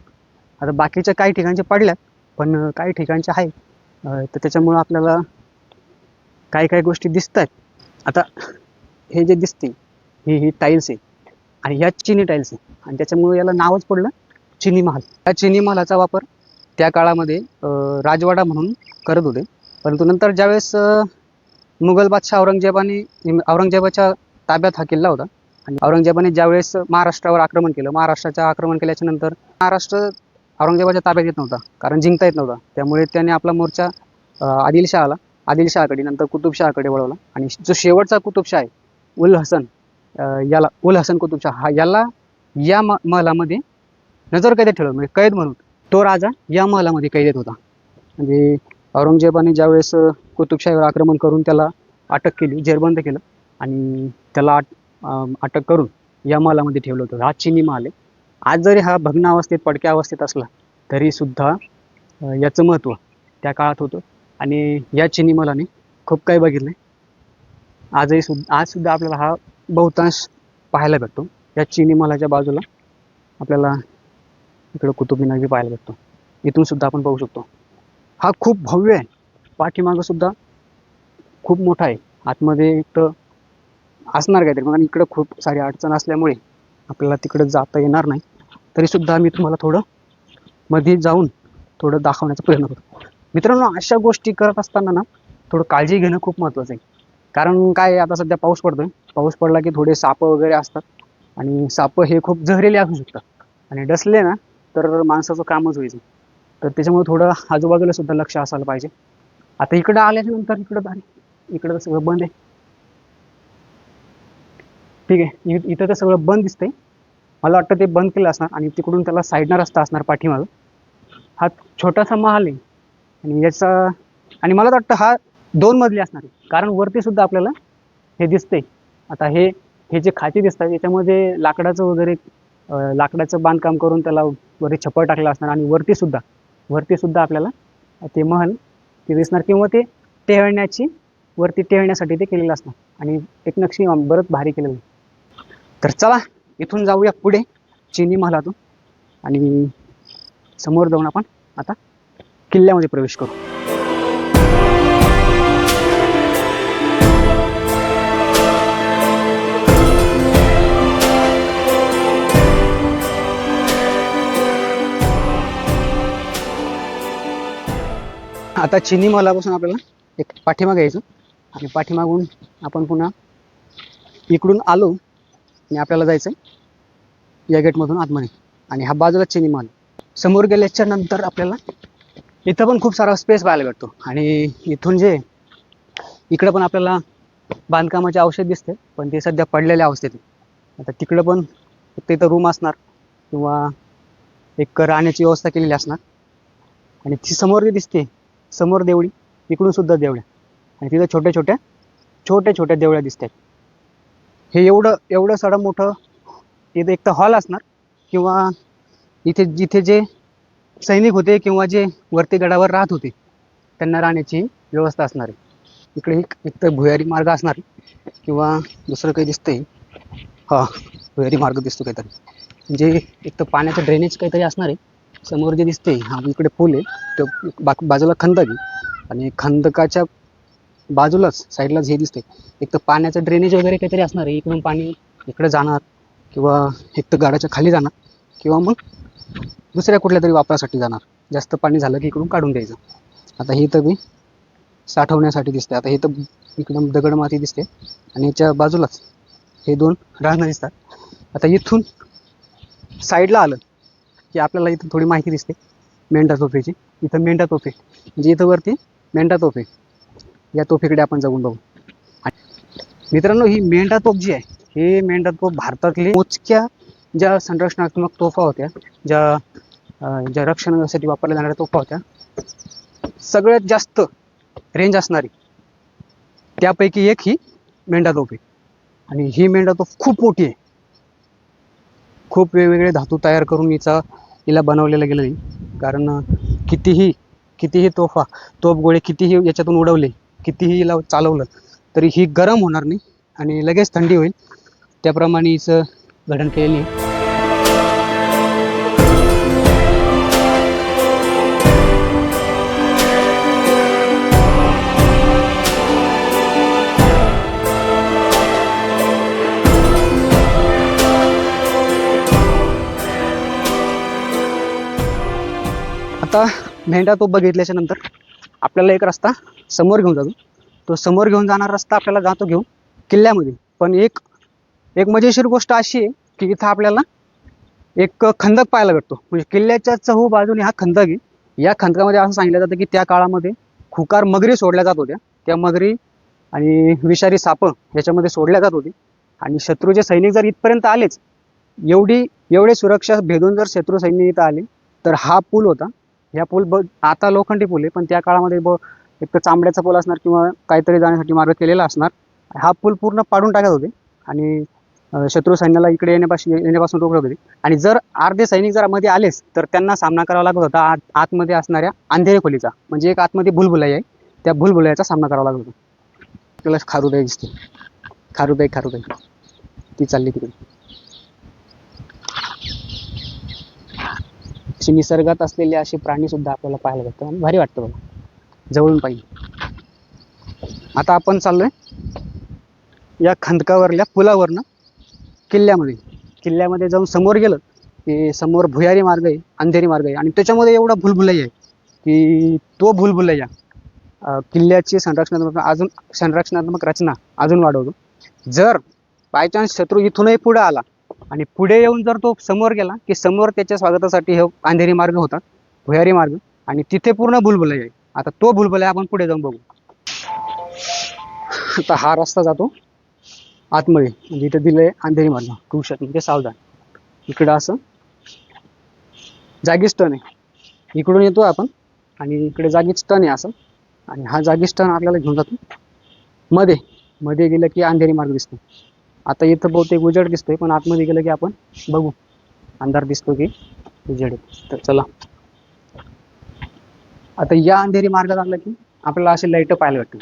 आता बाकीच्या काही ठिकाणचे पडल्यात, पण काही ठिकाणचे आहे, तर त्याच्यामुळं आपल्याला काही गोष्टी दिसत आहेत. आता हे जे दिसते ही टाईल्स आहे आणि ह्या चिनी टाईल्स आहे, आणि त्याच्यामुळे याला नावच पडलं चिनी महल. या चिनी महलाचा वापर त्या काळामध्ये राजवाडा म्हणून करत होते, परंतु नंतर ज्यावेळेस मुघल बादशाह औरंगजेबाच्या ताब्यात हा किल्ला होता, आणि औरंगजेबाने ज्यावेळेस महाराष्ट्रावर आक्रमण केलं, आक्रमण केल्याच्या नंतर महाराष्ट्र औरंगजेबाच्या ताब्यात येत नव्हता, कारण जिंकता येत नव्हता. त्यामुळे त्याने आपला मोर्चा आदिलशहाकडे, नंतर कुतुबशहाकडे वळवला, आणि जो शेवटचा कुतुबशाह आहे उल हसन कुतुबशाह, याला या महलामध्ये नजरकैदेत ठेवलं, म्हणजे कैद म्हणून तो राजा या महलामध्ये कैदेत होता. म्हणजे औरंगजेबाने ज्यावेळेस कुतुबशाहीवर आक्रमण करून त्याला अटक केली, जेरबंद केलं, आणि त्याला अटक करून या महालामध्ये ठेवलं होतं. हा चिनी महाल आहे. आज जरी हा भग्न अवस्थेत, पडक्या अवस्थेत असला तरीसुद्धा याचं महत्त्व त्या काळात होतं. आणि या चिनी महालाने खूप काही बघितलं. आजसुद्धा आपल्याला हा बहुतांश पाहायला भेटतो. या चिनी महालाच्या बाजूला आपल्याला इकडं कुतुब मिनार बी पाहायला भेटतो. इथून सुद्धा आपण पाहू शकतो. हा खूप भव्य आहे. पाठीमागं सुद्धा खूप मोठा आहे. आतमध्ये एक असणार काहीतरी, पण इकडं खूप सारी अडचण असल्यामुळे आपल्याला तिकडे जाता येणार नाही. तरीसुद्धा मी तुम्हाला थोडं मध्ये जाऊन थोडं दाखवण्याचा प्रयत्न करतो. मित्रांनो, अशा गोष्टी करत असताना ना थोडं काळजी घेणं खूप महत्त्वाचं आहे. कारण काय आहे, आता सध्या पाऊस पडतोय. पाऊस पडला की थोडे साप वगैरे असतात आणि साप हे खूप जहरीले असू शकतात आणि डसले ना तर माणसाचं कामच व्हायचं. तर त्याच्यामुळे थोडं आजूबाजूला सुद्धा लक्ष असायला पाहिजे. आता इकडं आल्याच्या नंतर इकडं तर सगळं बंद आहे. ठीक आहे, इथं तर सगळं बंद दिसतंय. मला वाटतं ते बंद केलं असणार आणि तिकडून त्याला साईडनं रस्ता असणार पाठीमागं. हा छोटासा महाल आहे आणि याचा आणि मला तर वाटतं हा 2 मजली असणार आहे. कारण वरती सुद्धा आपल्याला हे दिसतंय. आता हे जे खाची दिसतात याच्यामध्ये लाकडाचं वगैरे लाकडाचं बांधकाम करून त्याला वरती छप्पर टाकलं असणार आणि वरती सुद्धा आपल्याला ते महल ते दिसणार किंवा ते वरती टेहळण्यासाठी ते केलेलं असणार आणि एक नक्षी बरंच भारी केलेलं आहे. तर चला इथून जाऊया पुढे चिनी महालातून आणि समोर जाऊन आपण आता किल्ल्यामध्ये प्रवेश करू. आता चिनी महालापासून आपल्याला एक पाठीमागे यायचं आणि पाठीमागून आपण पुन्हा इकडून आलो आणि आपल्याला जायचं या गेटमधून आतमध्ये आणि हा बाजूला चिनी महाल. समोर गेल्याच्या नंतर आपल्याला इथं पण खूप सारा स्पेस पाहायला भेटतो आणि इथून इकडं पण आपल्याला बांधकामाचे अवशेष दिसते, पण ते सध्या पडलेल्या अवस्थेत. आता तिकडं पण फक्त इथं रूम असणार किंवा एक राहण्याची व्यवस्था केलेली असणार आणि ती समोर जी दिसते समोर देवळी, इकडून सुद्धा देवळ्या आणि तिथं छोट्या छोट्या देवळ्या दिसतात. हे एवढं साडं मोठं इथं एक तर हॉल असणार किंवा इथे जिथे जे सैनिक होते किंवा जे वरती गडावर राहत होते त्यांना राहण्याची व्यवस्था असणार आहे. इकडे एक तर भुयारी मार्ग असणार किंवा दुसरं काही दिसतंय. हा, भुयारी मार्ग दिसतो काहीतरी, म्हणजे एक तर पाण्याचं ड्रेनेज काहीतरी असणार आहे. समोर जे दिसते हा इकडे पूल आहे, तो बाजूला खंदक आहे आणि खंदकाच्या बाजूलाच साईडलाच हे दिसते एक तर पाण्याचं ड्रेनेज वगैरे काहीतरी असणार आहे. इकडून पाणी इकडे जाणार किंवा एक तर गाडाच्या खाली जाणार किंवा मग दुसऱ्या कुठल्या तरी वापरासाठी जाणार. जास्त पाणी झालं की इकडून काढून द्यायचं. आता हे तर मी साठवण्यासाठी दिसते. आता हे तर इकडून दगड माती दिसते आणि याच्या बाजूलाच हे 2 रांगा दिसतात. आता इथून साईडला आलं की आपल्याला इथं थोडी माहिती दिसते मेंढा तोफेची. इथं मेंढा तोफे म्हणजे इथं वरती मेंढा तोफे, या तोफेकडे आपण जाऊन बघू. मित्रांनो, ही मेंढा तोफ जी आहे, हे मेंढा तोफ भारतातली मोजक्या ज्या संरक्षणात्मक तोफा होत्या, ज्या रक्षणासाठी वापरल्या जाणाऱ्या तोफा होत्या, सगळ्यात जास्त रेंज असणारी त्यापैकी एक ही मेंढा तोफ आहे. आणि ही मेंढा तोफ खूप मोठी आहे. खूप वेगवेगळे धातू तयार करून हिला बनवलेलं गेलं आहे. कारण कितीही तोफ गोळे कितीही याच्यातून उडवले, कितीही हिला चालवलं तरी ही गरम होणार नाही आणि लगेच थंडी होईल, त्याप्रमाणे हिचं घडण केलेली आहे. आता मेंढा तोफ बघितल्याच्या नंतर आपल्याला एक रस्ता समोर घेऊन जातो. तो समोर घेऊन जाणारा रस्ता आपल्याला जातो घेऊन किल्ल्यामध्ये. पण एक मजेशीर गोष्ट अशी आहे की इथं आपल्याला एक खंदक पाहायला भेटतो. म्हणजे किल्ल्याच्या चहू बाजूने हा खंदक आहे. या खंदकामध्ये असं सांगितलं जातं की त्या काळामध्ये खुकार मगरी सोडल्या जात होत्या. त्या मगरी आणि विषारी साप याच्यामध्ये सोडल्या जात होते आणि शत्रूचे सैनिक जर इथपर्यंत आलेच, एवढे सुरक्षा भेदून जर शत्रू सैनिक इथं आले तर हा पूल होता. ह्या पूल आता लोखंडी पूल आहे, पण त्या काळामध्ये एक तर चांबड्याचा पूल असणार किंवा काहीतरी जाण्यासाठी मार्ग केलेला असणार हा पूल पूर्ण पाडून टाकत होते आणि शत्रू सैन्याला इकडे येण्यापासून रोखत होते. आणि जर अर्धे सैनिक जर मध्ये आलेच तर त्यांना सामना करावा लागत होता आतमध्ये असणाऱ्या अंधेरी खोलीचा, म्हणजे एक आतमध्ये भुलभुलाई आहे, त्या भुलभुलैयाचा सामना करावा लागत होता. आपल्याला खारुताई दिसते, खारुताई खारुताई ती चालली तिकडे. अशी निसर्गात असलेले असे प्राणी सुद्धा आपल्याला पाहायला भेटतात आणि भारी वाटतं बघा, जवळून पाहिजे. आता आपण चाललोय या खंदकावरल्या पुलावरनं किल्ल्यामध्ये जाऊन समोर गेलं की समोर भुयारी मार्ग आहे, अंधेरी मार्ग आहे आणि त्याच्यामध्ये एवढा भुलभुलैया आहे की तो भुलभुलैया किल्ल्याची संरक्षणात्मक रचना अजून वाढवतो. जर बाय चान्स शत्रू इथूनही पुढे आला आणि पुढे येऊन जर तो समोर गेला की समोर त्याच्या स्वागतासाठी हे अंधेरी मार्ग होता, भुयारी मार्ग, आणि तिथे पूर्ण भुलभुलैया आहे. आता तो भुलभुलैया आपण पुढे जाऊन बघू. आता हा रस्ता जातो आतमध्ये, म्हणजे इथे दिलंय अंधेरी मार्ग, क्रुशल म्हणजे सावधान. इकडं असं जागीच टर्न आहे, इकडून येतो आपण आणि इकडे जागीच टर्न आहे असं, आणि हा जागीच टर्न आपल्याला घेऊन जातो मध्ये गेलं की अंधेरी मार्ग दिसतो. आता इथं बहुतेक उजेड दिसतोय, पण आतमध्ये गेलं की आपण बघू अंधार दिसतो की उजेड. तर चला, आता या अंधेरी मार्गात आलं की आपल्याला असे लाईट पाहायला भेटतील.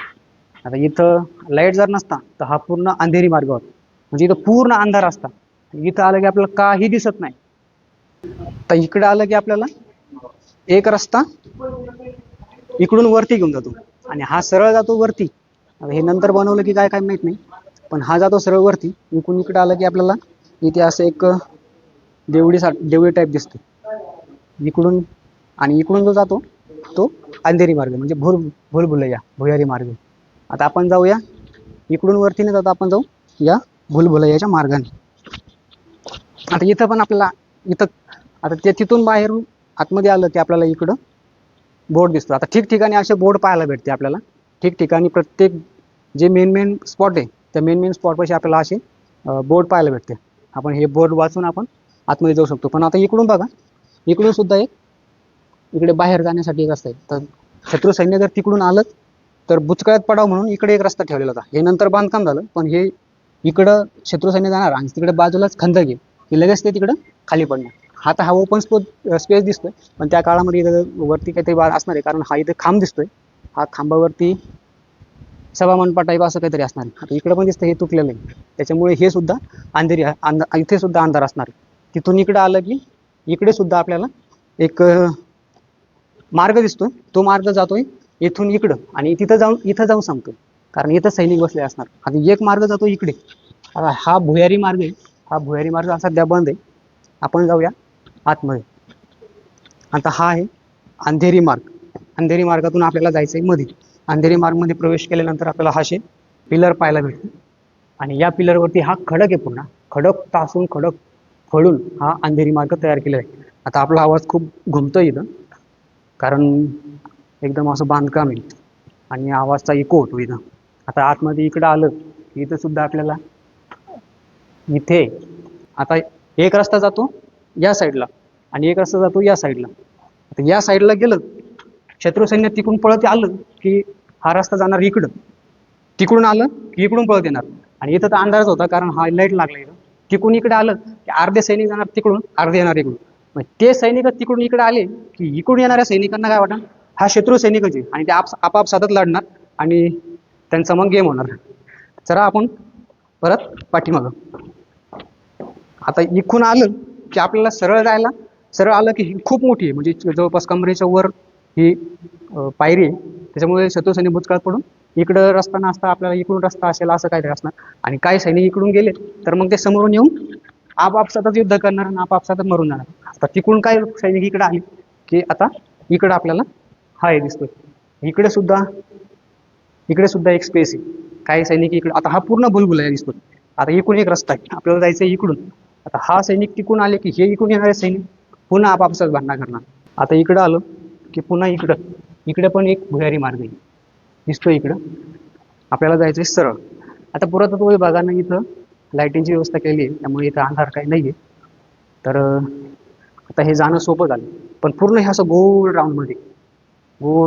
आता इथं लाईट जर नसता तर हा पूर्ण अंधेरी मार्ग होता, म्हणजे इथं पूर्ण अंधार असता. इथं आलं की आपल्याला काही दिसत नाही. तर इकडे आलं की आपल्याला एक रस्ता इकडून वरती घेऊन जातो आणि हा सरळ जातो वरती. आता हे नंतर बनवलं की काय माहित नाही, पण हा जातो सरळ वरती. इकडून इकडे आलं की आपल्याला इथे असं एक देवळी टाईप दिसते इकडून, आणि इकडून जो जातो तो अंधेरी मार्ग म्हणजे भुलभुलैया भुयारी मार्ग. आता आपण जाऊया इकडून वरती नाही जाता, आपण जाऊ या भुलभुलैयाच्या मार्गाने. आता इथं पण आपल्याला आता ते तिथून बाहेरून आतमध्ये आलं की आपल्याला इकडं बोर्ड दिसतो. आता ठिकठिकाणी असे बोर्ड पाहायला भेटते आपल्याला, ठिकठिकाणी प्रत्येक जे मेन स्पॉट आहे त्या मेन स्पॉट पाशी आपल्याला असे बोर्ड पाहायला भेटते. आपण हे बोर्ड वाचून आपण आतमध्ये जाऊ शकतो. पण आता इकडून बघा, इकडून सुद्धा एक इकडे बाहेर जाण्यासाठी एक रस्ता आहे. तर शत्रू सैन्य जर तिकडून आलं तर बुचकळ्यात पडावं म्हणून इकडे एक रस्ता ठेवलेला होता. हे नंतर बांधकाम झालं, पण हे इकडं शत्रू सैन्य जाणार आणि तिकडे बाजूलाच खंदक आहे की लगेच ते तिकडं खाली पडणार. आता हा ओपन स्पेस दिसतोय, पण त्या काळामध्ये वरती काहीतरी असणार आहे, कारण हा इथे खांब दिसतोय, हा खांबावरती सभामंडपा टाईप असं काहीतरी असणार आहे. आता इकडे पण दिसतं हे तुटलेलं आहे, त्याच्यामुळे हे सुद्धा इथे सुद्धा अंधार असणार आहे. तिथून इकडे आलं की इकडे सुद्धा आपल्याला एक मार्ग दिसतोय, तो मार्ग जातोय इथून इकडं आणि इथं जाऊन सांगतोय, कारण इथं सैनिक बसले असणार. आता एक मार्ग जातो इकडे, आता हा भुयारी मार्ग आहे, हा भुयारी मार्ग सध्या बंद आहे. आपण जाऊया आतमध्ये. आता हा आहे अंधेरी मार्ग. अंधेरी मार्गातून आपल्याला जायचंय मध्ये. अंधेरी मार्ग मध्ये प्रवेश केल्यानंतर आपल्याला हाशे पिलर पाहायला भेटतील आणि या पिलरवरती हा खडक आहे, पुन्हा खडक तासून खडक फळून हा अंधेरी मार्ग तयार केलेला आहे. आता आपला आवाज खूप घुमतोय इथं, कारण एकदम असं बांधकाम आहे आणि आवाजचा इको होतो इथं. आता आतमध्ये इकडं आलं की इथं सुद्धा आपल्याला इथे आता एक रस्ता जातो या साईडला आणि एक रस्ता जातो या साईडला. आता या साईडला गेलं शत्रू सैन्य तिकडून पळत आलं की हा रस्ता जाणार इकडं, तिकडून आलं की इकडून पळत येणार. आणि इथं तर अंधारच होता कारण हा लाईट लागला इथं. तिकडून इकडे आलं की अर्धे सैनिक जाणार तिकडून, अर्धे येणार इकडून. मग ते सैनिक तिकडून इकडे आले की इकडून येणाऱ्या सैनिकांना काय वाटणार, हा शत्रू सैनिकच आहे आणि ते आपाप सतत लढणार आणि त्यांचा मग गेम होणार. जरा आपण परत पाठीमागं. आता इकडून आलं की आपल्याला सरळ आलं की ही खूप मोठी आहे, म्हणजे जवळपास कमरेच्या वर ही पायरी आहे. त्याच्यामुळे शत्रू सैनिक भूतकाळात पडून इकडं रस्ता नसता, आपल्याला इकडून रस्ता असेल असं काहीतरी असणार. आणि काही सैनिक इकडून गेले तर मग ते समोरून येऊन आपापसातच युद्ध करणार आणि आपापसातच मरून जाणार. आता तिकडून काय सैनिक इकडे आले की आता इकडं आपल्याला हा हे दिसतोय, इकडे सुद्धा एक स्पेस आहे. काही सैनिक इकडे, आता हा पूर्ण भुलभुलैया दिसतो. आता इकडून एक रस्ता आहे, आपल्याला जायचं इकडून. आता हा सैनिक तिकडून आले की हे इकडून येणारे सैनिक पुन्हा आपापसात भांडणं करणार. आता इकडं आलो की पुन्हा इकडे पण एक भुयारी मार्ग आहे दिसतो इकडं, आपल्याला जायचंय सरळ. आता पुरातत्व विभागानं इथं लाईटिंगची व्यवस्था केली आहे, त्यामुळे इथं अंधार काही नाहीये. तर आता हे जाणं सोपं झालं. पण पूर्ण हे असं गोल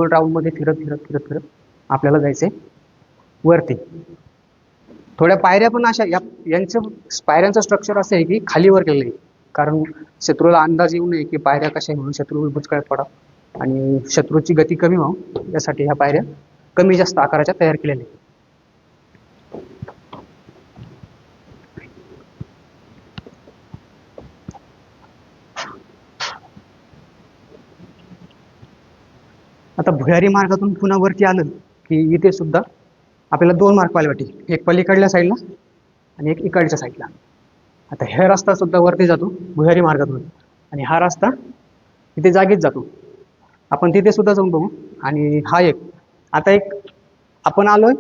राऊंडमध्ये फिरत आपल्याला जायचंय वरती. थोड्या पायऱ्या पण अशा यांचं पायऱ्यांचं स्ट्रक्चर असं आहे की खालीवर केलेलं आहे, कारण शत्रूला अंदाज येऊ नये की पायऱ्या कशा आहे म्हणून शत्रू बुचकळ्यात पडा आणि शत्रूची गती कमी व्हावं यासाठी ह्या पायऱ्या कमी जास्त आकाराच्या तयार केलेल्या आहेत. आता भुयारी मार्गातून पुन्हा वरती आलं की इथे सुद्धा आपल्याला 2 मार्ग पाहायला भेटतील, एक पलीकडल्या साईडला आणि एक इकडच्या साईडला. आता हा रस्ता सुद्धा वरती जातो भुयारी मार्गातून आणि हा रस्ता इथे जागीच जातो. आपण तिथे सुद्धा जाऊन बघू. आणि हा एक आता एक आपण आलोय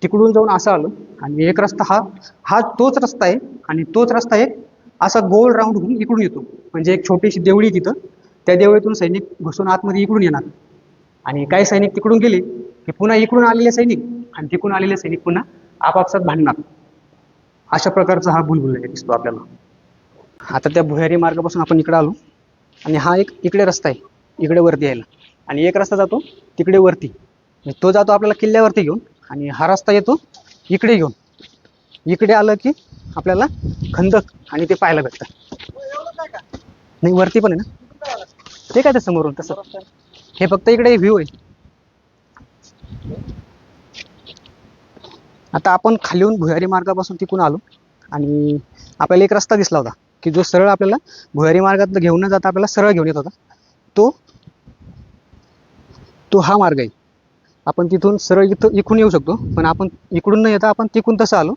तिकडून जाऊन असं आलो आणि एक रस्ता हा हा तोच रस्ता आहे आणि तोच रस्ता एक असा गोल राऊंड होऊन इकडून येतो, म्हणजे एक छोटीशी देवळी तिथं, त्या देवळीतून सैनिक घुसून आतमध्ये इकडून येणार आणि काही सैनिक तिकडून गेले की पुन्हा इकडून आलेले सैनिक आणि तिकडून आलेले सैनिक पुन्हा आपापसात भांडणार. अशा प्रकारचा हा भुलभुलैया दिसतो आपल्याला. आता त्या भुयारी मार्गापासून आपण इकडे आलो आणि हा एक इकडे रस्ता आहे इकडे वरती यायला आणि एक रस्ता जातो तिकडे वरती, तो जातो आपल्याला किल्ल्यावरती घेऊन आणि हा रस्ता येतो इकडे घेऊन. इकडे आलं की आपल्याला खंदक आणि ते पाहायला भेटतं. नाही वरती पण आहे ना, ते काय ते समोरून तसं, हे फक्त इकडे व्ह्यू आहे. आता आपण खालीहून भुयारी मार्गापासून तिकून आलो आणि आपल्याला एक रस्ता दिसला होता की जो सरळ आपल्याला भुयारी मार्गात घेऊन न जाता आपल्याला सरळ घेऊन येत होता. तो हा मार्ग आहे. आपण तिथून सरळ इकडून येऊ शकतो, पण आपण इकडून न येता आपण तिकून तसं आलो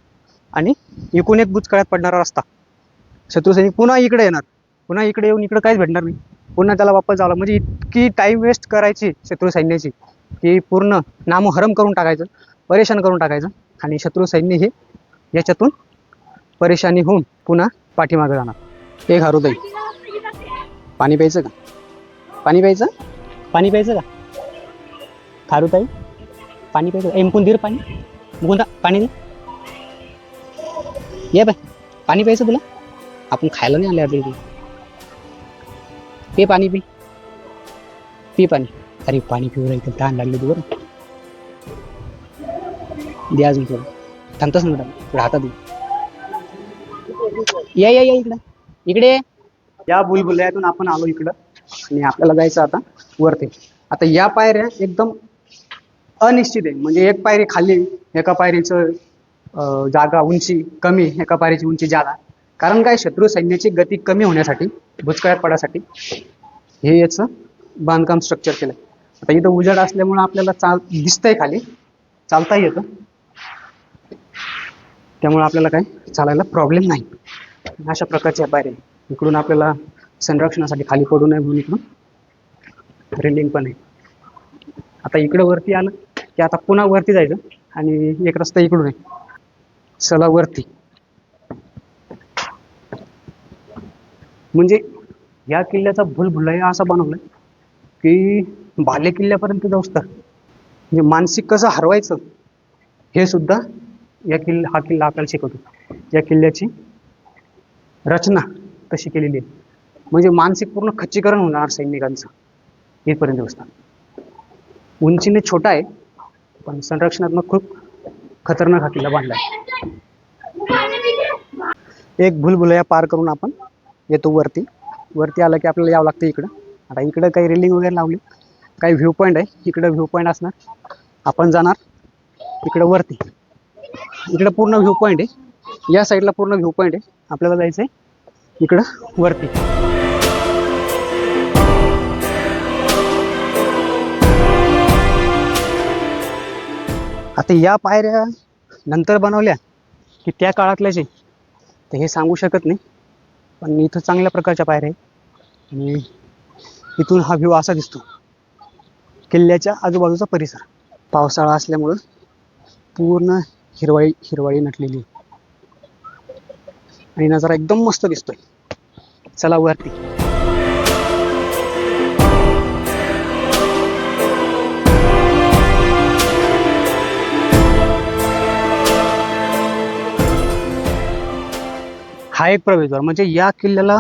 आणि इकडून एक बुचकळ्यात पडणारा रस्ता. शत्रू सैनिक पुन्हा इकडे येणार, पुन्हा इकडे येऊन इकडे काहीच भेटणार नाही, पुन्हा त्याला वापस जावं. म्हणजे इतकी टाईम वेस्ट करायची शत्रू सैन्याची की पूर्ण नामोहरम करून टाकायचं, परेशान करून टाकायचं आणि शत्रू सैन्य हे याच्यातून परेशानी होऊन पुन्हा पाठीमागे जाणार. एक हारुताई, पाणी प्यायचं का? पाणी प्यायचं? पाणी प्यायचं का? खारुताई पाणी प्यायचं? एमकून धीर पाणी मुकुंदा पाणी दे. ये बाय पाणी प्यायचं तुला? आपण खायला नाही आले आपल्याला. पे पाणी, पी पाणी. अरे पाणी पिऊ राहिलं, तहान लागली तू बरं. दे अजून थोडं, थांबतच ना थोडं हातात दे. या या या इकडे या भुलभुलैयातून आपण आलो इकडं आणि आपल्याला जायचं आता वरती. आता या पायऱ्या एकदम अनिश्चित आहे, म्हणजे एक पायरी खाली, एका पायरीचं जागा उंची कमी, एका पायरीची उंची जादा. कारण काय, शत्रू सैन्याची गती कमी होण्यासाठी, बुचकळ्यात पडासाठी हे याचं बांधकाम स्ट्रक्चर केलं. आता इथं उजाड असल्यामुळे आपल्याला दिसतंय खाली, चालताही येतं, त्यामुळे आपल्याला काय चालायला प्रॉब्लेम नाही. अशा प्रकारच्या पायऱ्या इकडून आपल्याला संरक्षणासाठी खाली पडू नये म्हणून इकडून रेलिंग पण आहे. आता इकडं वरती आलं की आता पुन्हा वरती जायचं आणि एक रस्ता इकडून आहे. चला वरती. म्हणजे या किल्ल्याचा भुलभुलैया असा बनवलाय की बाले किल्ल्यापर्यंत जाऊस तर म्हणजे मानसिक कसं हरवायचं हे सुद्धा हा किल्ला आपल्याला शिकवतो. या किल्ल्याची रचना तशी केलेली आहे, म्हणजे मानसिक पूर्ण खच्चीकरण होणार सैनिकांचं इथपर्यंत व्यवस्था. उंचीने छोटा आहे पण संरक्षणात्मक खूप खतरनाक हा किल्ला बांधलाय. एक भुलभुलैया पार करून आपण येतो वरती. वरती आलं की आपल्याला यावं लागतं इकडं. आता इकडं काही रेलिंग वगैरे लावली, काही व्ह्यू पॉईंट आहे, इकडं व्ह्यू पॉईंट असणार. आपण जाणार इकडं वरती, इकडं पूर्ण व्ह्यू पॉईंट आहे, या साईडला पूर्ण व्ह्यू पॉईंट आहे. आपल्याला जायचंय इकडं वरती. आता या पायऱ्या नंतर बनवल्या की त्या काळातल्याच आहे, तर हे सांगू शकत नाही, पण इथं चांगल्या प्रकारच्या पायऱ्या आहेत. आणि इथून हा व्ह्यू असा दिसतो किल्ल्याच्या आजूबाजूचा परिसर. पावसाळा असल्यामुळं पूर्ण हिरवाई नटलेली आणि नजारा एकदम मस्त दिसतोय. चला वरती. हा एक प्रवेशद्वार, म्हणजे या किल्ल्याला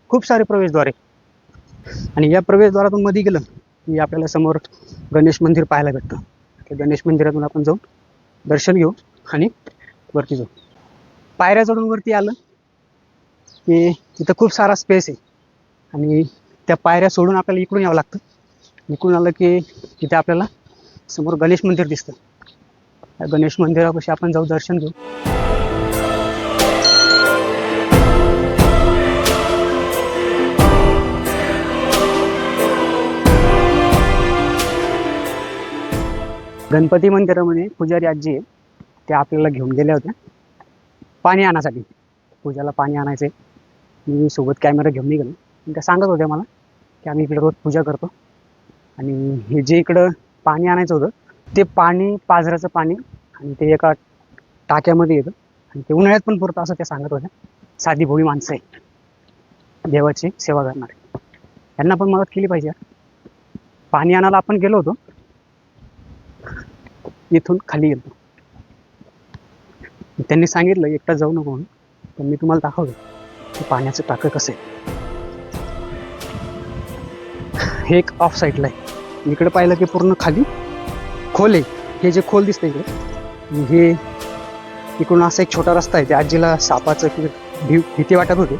खूप सारे प्रवेशद्वार आहे आणि या प्रवेशद्वारातून मध्ये गेलं की आपल्याला समोर गणेश मंदिर पाहायला भेटतं. त्या गणेश मंदिरातून आपण जाऊन दर्शन घेऊ आणि वरती जाऊ. पायऱ्या चढून वरती आलं की तिथं खूप सारा स्पेस आहे आणि त्या पायऱ्या सोडून आपल्याला इकडून यावं लागतं. इकडून आलं की तिथे आपल्याला समोर गणेश मंदिर दिसतं. त्या गणेश मंदिरापाशी आपण जाऊ, दर्शन घेऊ. गणपती मंदिरामध्ये पुजारी आजी आहे, त्या आपल्याला घेऊन गेल्या होत्या पाणी आणण्यासाठी. पूजाला पाणी आणायचे. मी सोबत कॅमेरा घेऊन निघालो. त्या सांगत होत्या मला की आम्ही इकडे रोज पूजा करतो आणि हे जे इकडं पाणी आणायचं होतं ते पाणी पाझराचं पाणी आणि ते एका टाक्यामध्ये येतं आणि ते उन्हाळ्यात पण पुरतं असं त्या सांगत होत्या. साधी भोळी माणसं आहे, देवाची सेवा करणारे. त्यांना पण मदत केली पाहिजे. पाणी आणायला आपण गेलो होतो, इथून खाली गेलो. त्यांनी सांगितलं एकटा जाऊ नको म्हणून, पण मी तुम्हाला दाखवलं की पाण्याचं टाकं कसं आहे. हे एक ऑफ साईडला आहे. इकडे पाहिलं की पूर्ण खाली खोल आहे. हे जे खोल दिसतं इकडे, हे इकडून असा एक छोटा रस्ता आहे. त्या आजीला सापाचं भीती वाटत होती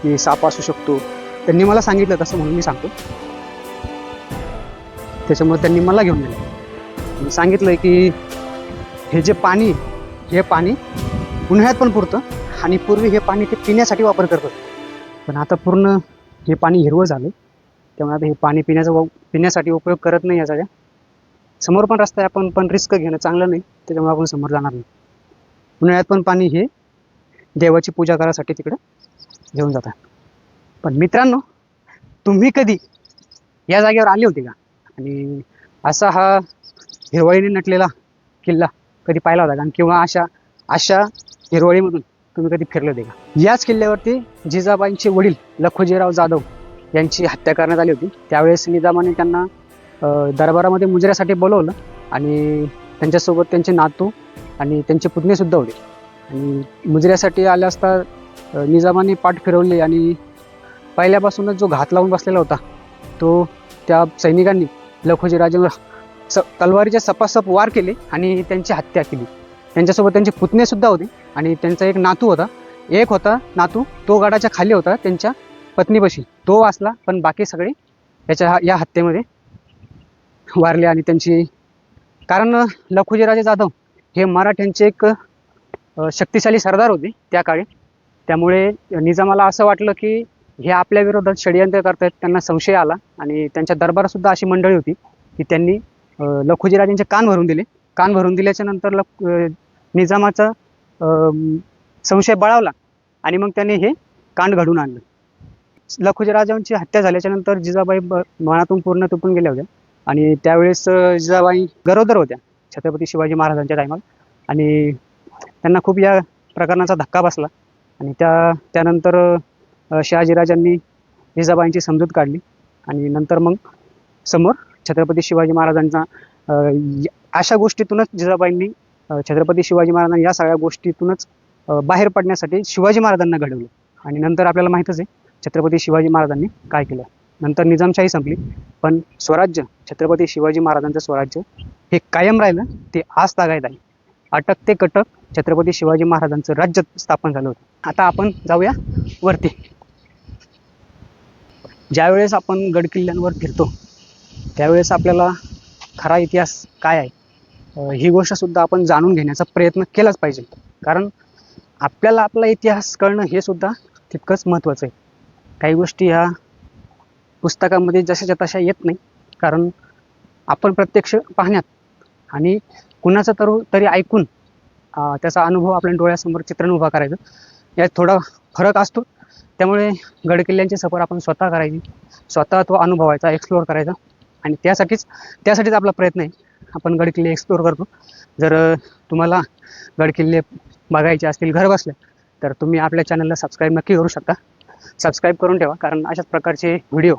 की साप असू शकतो. त्यांनी मला सांगितलं तसं, म्हणून मी सांगतो. त्याच्यामुळे त्यांनी मला घेऊन गेलं. मी सांगितलंय की हे जे पाणी, हे पाणी उन्हाळ्यात पण पुरतं आणि पूर्वी हे पाणी ते पिण्यासाठी वापर करतात. पण आता पूर्ण हे पाणी हिरवं झालं, त्यामुळे आता हे पाणी पिण्यासाठी उपयोग करत नाही. या सगळ्या समोर पण रस्ता आहे, आपण पण रिस्क घेणं चांगलं नाही, त्याच्यामुळे आपण समोर जाणार नाही. उन्हाळ्यात पण पाणी हे देवाची पूजा करायसाठी तिकडे घेऊन जातात. पण मित्रांनो, तुम्ही कधी या जागेवर आले होते का? आणि असा हा हिरवळीने नटलेला किल्ला कधी पाहिला होता का? किंवा अशा हिरवळीमधून तुम्ही कधी फिरले होते का? याच किल्ल्यावरती जिजाबाईंचे वडील लखोजीराव जाधव यांची हत्या करण्यात आली होती. त्यावेळेस निजामाने त्यांना दरबारामध्ये मुजऱ्यासाठी बोलवलं आणि त्यांच्यासोबत त्यांचे नातू आणि त्यांचे पुतणे सुद्धा होते. आणि मुजऱ्यासाठी आले असता निजामाने पाठ फिरवली आणि पहिल्यापासूनच जो घात लावून बसलेला होता तो त्या सैनिकांनी लखोजीराजांवर तलवारीच्या सपासप वार केले आणि त्यांची हत्या केली. त्यांच्यासोबत त्यांचे पुतणे सुद्धा होते आणि त्यांचा एक नातू होता. नातू तो गडाच्या खाली होता त्यांच्या पत्नीपाशी, तो वाचला. पण बाकी सगळे या हत्येमध्ये वारले. आणि त्यांची, कारण लखोजीराजे जाधव हे मराठ्यांचे एक शक्तिशाली सरदार होते त्या काळी. त्यामुळे निजामाला असं वाटलं की हे आपल्या विरोधात षडयंत्र करतायत. त्यांना संशय आला आणि त्यांच्या दरबारात सुद्धा अशी मंडळी होती की त्यांनी लखोजीराजांचे कान भरून दिले. कान भरून दिल्याच्या नंतर निजामाचा संशय बळावला आणि मग त्याने हे कांड घडून आणलं. लखोजीराजांची हत्या झाल्याच्या नंतर जिजाबाई मनातून पूर्ण तुटून गेल्या होत्या आणि त्यावेळेस जिजाबाई गरोदर होत्या छत्रपती शिवाजी महाराजांच्या टायमाला. आणि त्यांना खूप या प्रकरणाचा धक्का बसला आणि त्यानंतर शहाजीराजांनी जिजाबाईंची समजूत काढली आणि नंतर मग समोर छत्रपती शिवाजी महाराजांचा अशा गोष्टीतूनच जिजाबाईंनी छत्रपती शिवाजी महाराजांनी या सगळ्या गोष्टीतूनच बाहेर पडण्यासाठी शिवाजी महाराजांना घडवलं. आणि नंतर आपल्याला माहीतच आहे छत्रपती शिवाजी महाराजांनी काय केलं. नंतर निजामशाही संपली, पण स्वराज्य, छत्रपती शिवाजी महाराजांचं स्वराज्य हे कायम राहिलं. ते आज तागायत आहे. अटक ते कटक छत्रपती शिवाजी महाराजांचं राज्य स्थापन झालं होतं. आता आपण जाऊया वरती. ज्यावेळेस आपण गडकिल्ल्यांवर फिरतो त्यावेळेस आपल्याला खरा इतिहास काय आहे ही गोष्ट सुद्धा आपण जाणून घेण्याचा प्रयत्न केलाच पाहिजे. कारण आपल्याला आपला इतिहास कळणं हे सुद्धा तितकंच महत्त्वाचं आहे. काही गोष्टी ह्या पुस्तकामध्ये जशाच्या तशा येत नाही, कारण आपण प्रत्यक्ष पाहण्यात आणि कुणाचं तरी ऐकून त्याचा अनुभव आपल्या डोळ्यासमोर चित्रण उभा करायचं, यात थोडा फरक असतो. त्यामुळे गडकिल्ल्यांची सफर आपण स्वतः करायची, स्वतः तो अनुभवायचा, एक्सप्लोअर करायचा. आणि त्यासाठीच आपला प्रयत्न आहे. आपण गडकिल्ले एक्सप्लोअर करतो. जर तुम्हाला गडकिल्ले बघायचे असतील घर बसल्या, तर तुम्ही आपल्या चॅनलला सबस्क्राईब नक्की करू शकता. सबस्क्राईब करून ठेवा, कारण अशाच प्रकारचे व्हिडिओ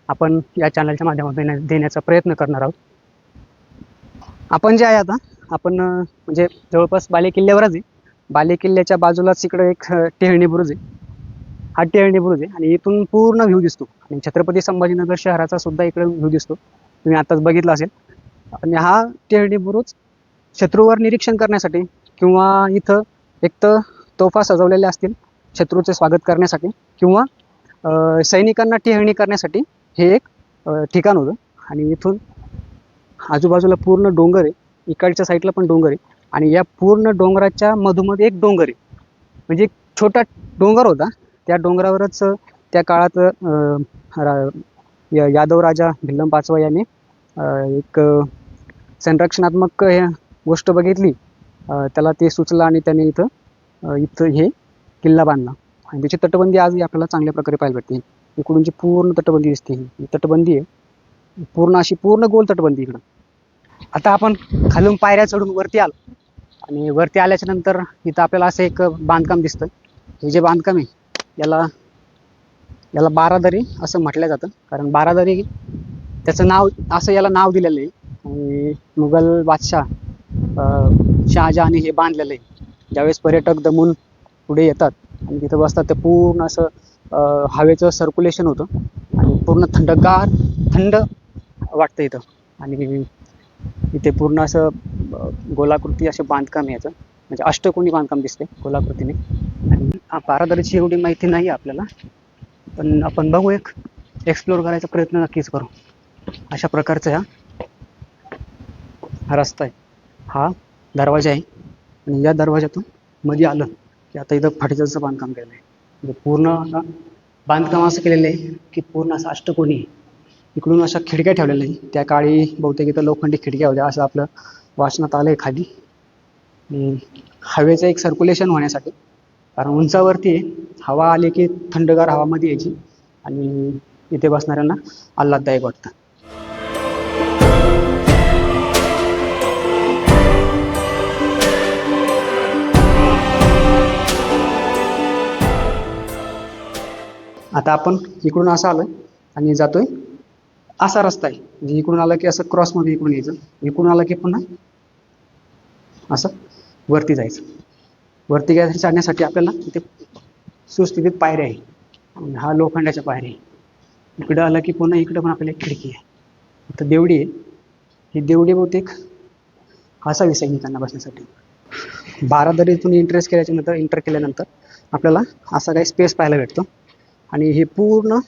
आपण या चॅनलच्या माध्यमातून देण्याचा प्रयत्न करणार आहोत. आपण जे आहे आता आपण म्हणजे जवळपास बालेकिल्ल्यावरच आहे. बालेकिल्ल्याच्या बाजूलाच इकडे एक टेहळणी बुरुज आहे. हा टेहळणी बुरुज आहे आणि इथून पूर्ण व्ह्यू दिसतो. आणि छत्रपती संभाजीनगर शहराचा सुद्धा इकडे व्ह्यू दिसतो, तुम्ही आताच बघितला असेल. आणि हा टेहळणी बुरुज शत्रूवर निरीक्षण करण्यासाठी किंवा इथं एक तर तोफा सजवलेल्या असतील शत्रूचे स्वागत करण्यासाठी, किंवा सैनिकांना टिहळणी करण्यासाठी हे एक ठिकाण होतं. आणि इथून आजूबाजूला पूर्ण डोंगर आहे, इकडच्या साईडला पण डोंगर आहे, आणि या पूर्ण डोंगराच्या मधोमध एक डोंगर आहे. म्हणजे एक छोटा डोंगर होता, त्या डोंगरावरच त्या काळात यादव राजा भिल्लम पाचवा याने एक संरक्षणात्मक गोष्ट बघितली, त्याला ते सुचलं आणि त्याने इथं हे किल्ला बांधला. आणि त्याची तटबंदी आजही आपल्याला चांगल्या प्रकारे पाहायला भेटते. इकडून जी पूर्ण तटबंदी दिसते ही तटबंदी आहे, पूर्ण गोल तटबंदी इकडं. आता आपण खालून पायऱ्या चढून वरती आलो, आणि वरती आल्याच्या नंतर इथं आपल्याला असं एक बांधकाम दिसतं. हे जे बांधकाम आहे याला बारादरी असं म्हटलं जातं, कारण बारादरी त्याचं नाव असं याला नाव दिलेलं आहे. आणि मुघल बादशाह शहाजहाने हे बांधलेलं आहे. ज्यावेळेस पर्यटक दमून पुढे येतात आणि तिथं बसतात, ते पूर्ण असं हवेचं सर्क्युलेशन होतं आणि पूर्ण थंड वाटतं इथं. आणि इथे पूर्ण असं गोलाकृती असे बांधकाम आहे याचं, म्हणजे अष्टकोनी बांधकाम दिसते गोलाकृतीने. आणि बारादरीची एवढी माहिती नाही आपल्याला, पण आपण बघू, एक एक्सप्लोअर करायचा प्रयत्न नक्कीच करू. अशा प्रकारचा हा रस्ता आहे, हा दरवाजा आहे. आणि या दरवाजातून मध्ये आलं की आता इथं फाटीचं बांधकाम केलेलं आहे. म्हणजे पूर्ण बांधकाम असं केलेलं आहे की पूर्ण असं अष्टकोनी आहे. इकडून अशा खिडक्या ठेवलेल्या आहे. त्या काळी बहुतेक इथं लोखंडी खिडक्या होत्या असं आपलं वाचनात आलं आहे खाली. आणि हवेचं एक सर्क्युलेशन होण्यासाठी, कारण उंचावरती हवा आली की थंडगार हवामध्ये यायची आणि इथे बसणाऱ्यांना आल्हाददायक वाटतं. आता आपण इकडून असं आलोय आणि जातोय, असा रस्ता आहे. म्हणजे इकडून आलं की असं क्रॉसमध्ये इकडून यायचं, इकडून आलं की पुन्हा असं वरती जायचं. वरती जाण्यासाठी आपल्याला इथे सुस्थितीत पायऱ्या आहे, आणि हा लोखंडाच्या पायऱ्या आहे. इकडं आलं की पुन्हा इकडं पण आपल्याला एक खिडकी आहे. इथं देवडी आहे. ही देवडी बहुतेक असावी सैनिकांना बसण्यासाठी. बारादरीतून एंटर केल्यानंतर आपल्याला असा काही स्पेस पाहायला भेटतो. आणि हे पूर्ण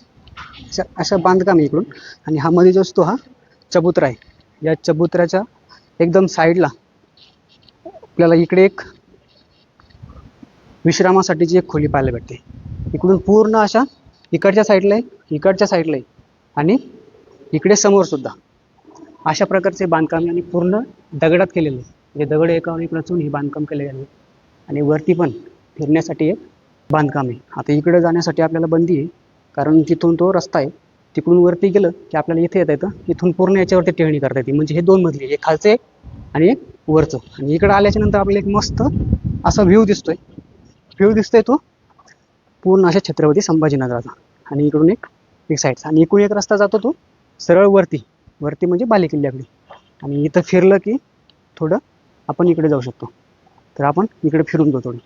अशा बांधकाम आहे इकडून. आणि हा मध्ये जो असतो हा चबुतरा आहे. या चबुतऱ्याच्या एकदम साईडला आपल्याला इकडे एक विश्रामासाठीची एक खोली पाहायला भेटते. इकडून पूर्ण अशा इकडच्या साईडला आहे आणि इकडे समोर सुद्धा अशा प्रकारचे बांधकाम आणि पूर्ण दगडात केलेले आहे. म्हणजे दगड एकावर एक रचून हे बांधकाम केले गेले. आणि वरती पण फिरण्यासाठी एक बांधकाम आहे. आता इकडे जाण्यासाठी आपल्याला बंदी आहे, कारण तिथून तो रस्ता आहे, तिकडून वरती गेलं की आपल्याला इथे येता येतं. इथून पूर्ण याच्यावरती टेहळणी करता येते. म्हणजे हे दोन मजली, एक खालचं आणि एक वरचं. आणि इकडं आल्याच्या नंतर आपल्याला एक मस्त असा व्ह्यू दिसतोय तो पूर्ण अशा छत्रपती संभाजीनगराचा. आणि इकडून एक साईडचा, आणि इकडून एक रस्ता जातो तो सरळ वरती म्हणजे बालेकिल्ल्याकडे. आणि इथं फिरलं की थोडं आपण इकडे जाऊ शकतो. तर आपण इकडे फिरून जाऊ थोडी.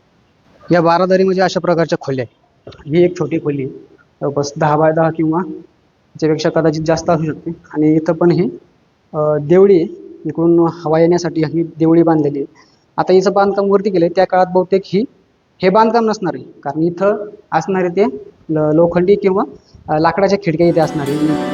या बारादरी म्हणजे अशा प्रकारच्या खोल्या आहेत. ही एक छोटी खोली आहे, बस 10x10 किंवा त्याच्यापेक्षा कदाचित जास्त असू शकते. आणि इथं पण हे देवळी आहे. इकडून हवा येण्यासाठी ही देवळी बांधलेली आहे. आता हिचं बांधकाम वरती केलंय, त्या काळात बहुतेक हे बांधकाम नसणार आहे, कारण इथं असणारे ते लोखंडी किंवा लाकडाच्या खिडक्या इथे असणार आहे.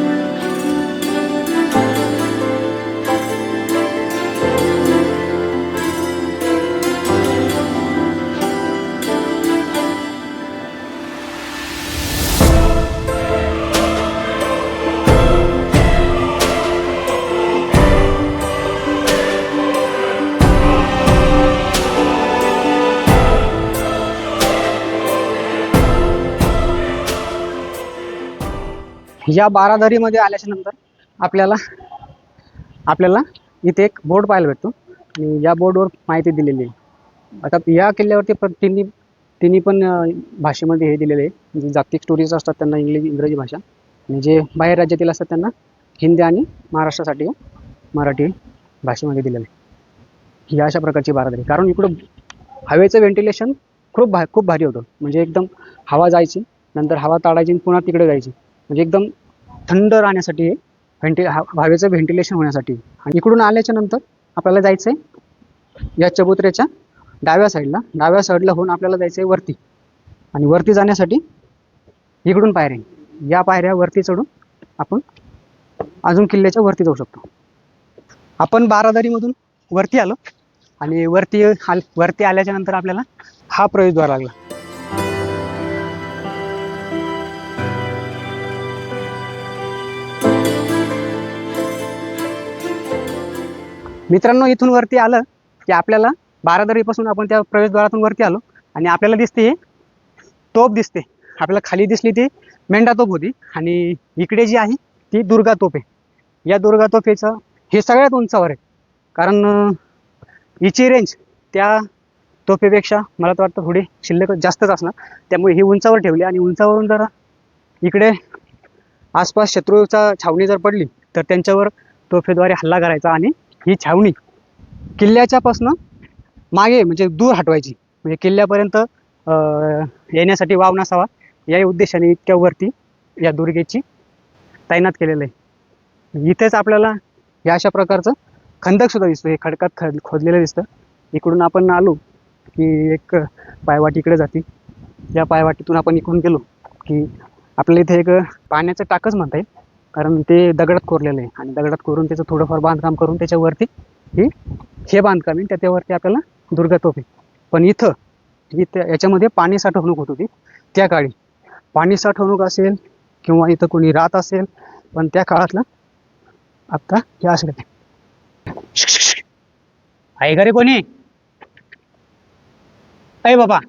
या बारादरीमध्ये आल्याच्या नंतर आपल्याला इथे एक बोर्ड पाहायला भेटतो, आणि या बोर्डवर माहिती दिलेली आहे. आता या किल्ल्यावरती तिन्ही पण भाषेमध्ये हे दिलेले आहे. म्हणजे जागतिक टुरिस्ट असतात त्यांना इंग्रजी भाषा, आणि जे बाहेर राज्यातील असतात त्यांना हिंदी, आणि महाराष्ट्रासाठी मराठी भाषेमध्ये दिलेलं आहे. ही अशा प्रकारची बारादरी, कारण इकडं हवेचं व्हेंटिलेशन खूप भारी होतं. म्हणजे एकदम हवा जायची, नंतर हवा ताडायची, पुन्हा तिकडे जायची. म्हणजे एकदम थंड राहण्यासाठी हवेचं व्हेंटिलेशन होण्यासाठी. आणि इकडून आल्याच्या नंतर आपल्याला जायचं आहे या चबुतऱ्याच्या डाव्या साईडला होऊन आपल्याला जायचं आहे वरती. आणि वरती जाण्यासाठी इकडून पायऱ्या, या पायऱ्या वरती चढून आपण अजून किल्ल्याच्या वरती जाऊ शकतो. आपण बारादरीमधून वरती आलो आणि वरती आल्याच्या नंतर आपल्याला हा प्रवेशद्वार लागला. मित्रांनो, इथून वरती आलं की आपल्याला बारादरीपासून आपण त्या प्रवेशद्वारातून वरती आलो आणि आपल्याला दिसते हे तोफ दिसते. आपल्याला खाली दिसली ती मेंढा तोफ होती आणि इकडे जी आहे ती दुर्गा तोफ आहे. या दुर्गा तोफेचं हे सगळ्यात उंचावर आहे, कारण हिची रेंज त्या तोफेपेक्षा मला तर वाटतं थोडी शिल्लक जास्तच असणार. त्यामुळे ही उंचावर ठेवली आणि उंचावरून जर इकडे आसपास शत्रूचा छावणी जर पडली तर त्यांच्यावर तोफेद्वारे हल्ला करायचा आणि ही छावणी किल्ल्याच्यापासनं मागे म्हणजे दूर हटवायची. म्हणजे किल्ल्यापर्यंत येण्यासाठी वाव नसावा या उद्देशाने इतक्या वरती या दुर्गेची तैनात केलेलं आहे. इथेच आपल्याला या अशा प्रकारचं खंदक सुद्धा दिसतो. हे खडकात खोदलेलं दिसतं. इकडून आपण आलो की एक पायवाट इकडे जाते. या पायवाटीतून आपण इकडून गेलो की आपल्याला इथे एक पाण्याचं टाकच म्हणता येईल, कारण ते दगडात कोरलेलं आहे आणि दगडात कोरून त्याचं थोडंफार बांधकाम करून त्याच्यावरती हे बांधकाम आहे. त्याच्यावरती आपल्याला दुर्गा तोफ आहे. पण इथं याच्यामध्ये पाणी साठवणूक होत होती त्या काळी. पाणी साठवणूक असेल किंवा इथं कोणी राहत असेल, पण त्या काळातलं आता हे असं आहे. घरी कोणी अय बाबा,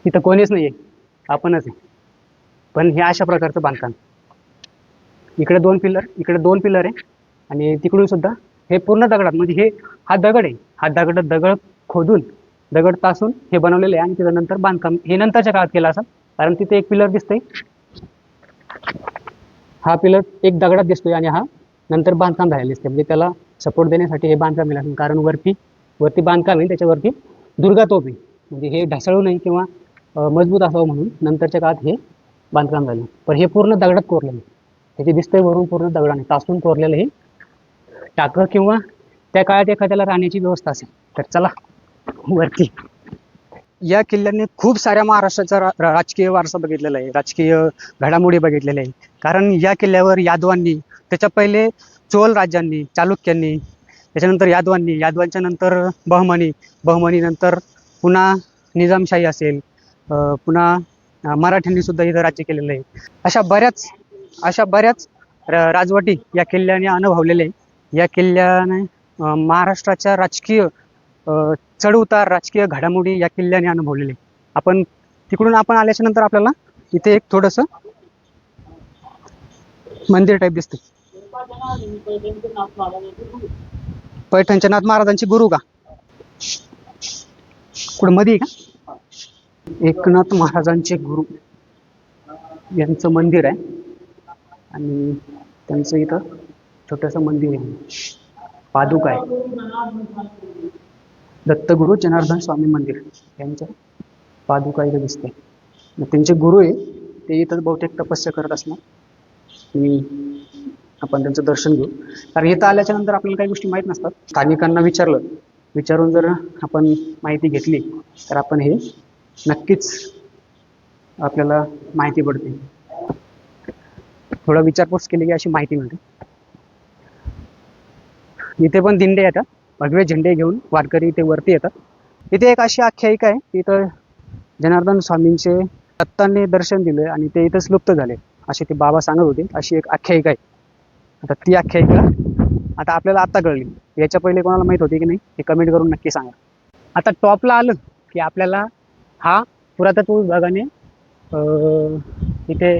इथं कोणीच नाहीये, आपणच आहे. पण हे अशा प्रकारचं बांधकाम, इकडे दोन पिलर आहे आणि तिकडून सुद्धा हे पूर्ण दगडात, म्हणजे हा दगड आहे. हा दगड खोदून दगड तासून हे बनवलेलं आहे आणि त्याच्यानंतर बांधकाम हे नंतरच्या काळात केलं असं. कारण तिथे एक पिलर दिसतंय, हा पिलर एक दगडात दिसतोय आणि हा नंतर बांधकाम झालेलं दिसते. म्हणजे त्याला सपोर्ट देण्यासाठी हे बांधकाम मिळालं, कारण वरती बांधकाम आहे त्याच्यावरती दुर्गा तोफ आहे. म्हणजे हे ढासळू नये किंवा मजबूत असावं म्हणून नंतरच्या काळात हे बांधकाम झालं. पण हे पूर्ण दगडात कोरलेलं आहे. त्याचे दिसतंय वरून पूर्ण दगडाने तासून कोरलेलं हे टाकं, किंवा त्या काळात एखाद्याला राहण्याची व्यवस्था असेल तर. चला वरती. या किल्ल्याने खूप साऱ्या महाराष्ट्राचा राजकीय वारसा बघितलेला आहे, राजकीय घडामोडी बघितलेल्या आहे. कारण या किल्ल्यावर यादवांनी, त्याच्या पहिले चोल राज्यांनी, चालुक्यांनी, त्याच्यानंतर यादवांच्या नंतर बहमनी नंतर पुन्हा निजामशाही असेल, पुन्हा मराठ्यांनी सुद्धा इथं राज्य केलेलं आहे. अशा बऱ्याच राजवटी या किल्ल्याने अनुभवलेले आहे. या किल्ल्याने महाराष्ट्राच्या राजकीय चढउतार, राजकीय घडामोडी या किल्ल्याने अनुभवलेले. तिकडून आपण आल्याच्या नंतर आपल्याला इथे एक थोडंसं मंदिर टाईप दिसते. पैठणच्या नाथ महाराजांचे गुरु का? कुठं मध्ये का? एकनाथ महाराजांचे गुरु यांचं मंदिर आहे आणि त्यांचं इथं छोटंसं मंदिर आहे, पादुका आहे. दत्तगुरु जनार्दन स्वामी मंदिर यांच्या पादुका इथं दिसते. त्यांचे गुरु आहे ते इथं बहुतेक तपस्या करत असणार. आपण त्यांचं दर्शन घेऊ, कारण इथं आल्याच्या नंतर आपल्याला काही गोष्टी माहीत नसतात. स्थानिकांना विचारून जर आपण माहिती घेतली तर आपण हे नक्कीच आपल्याला माहिती पडते. थोडं विचारपूस केली की अशी माहिती मिळते. इथे पण दिंडे येतात, भगवे झेंडे घेऊन वारकरी इथे वरती येतात. इथे एक अशी आख्यायिका आहे की इथं जनार्दन स्वामींचे दत्तांनी दर्शन दिले आणि ते इथंच लुप्त झाले असे ते बाबा सांगत होते. अशी एक आख्यायिका आहे. आता ती आख्यायिका आपल्याला आता कळली. याच्या पहिले कोणाला माहित होती की नाही हे कमेंट करून नक्की सांगा. आता टॉपला आलं की आपल्याला हा पुरातत्व विभागाने इथे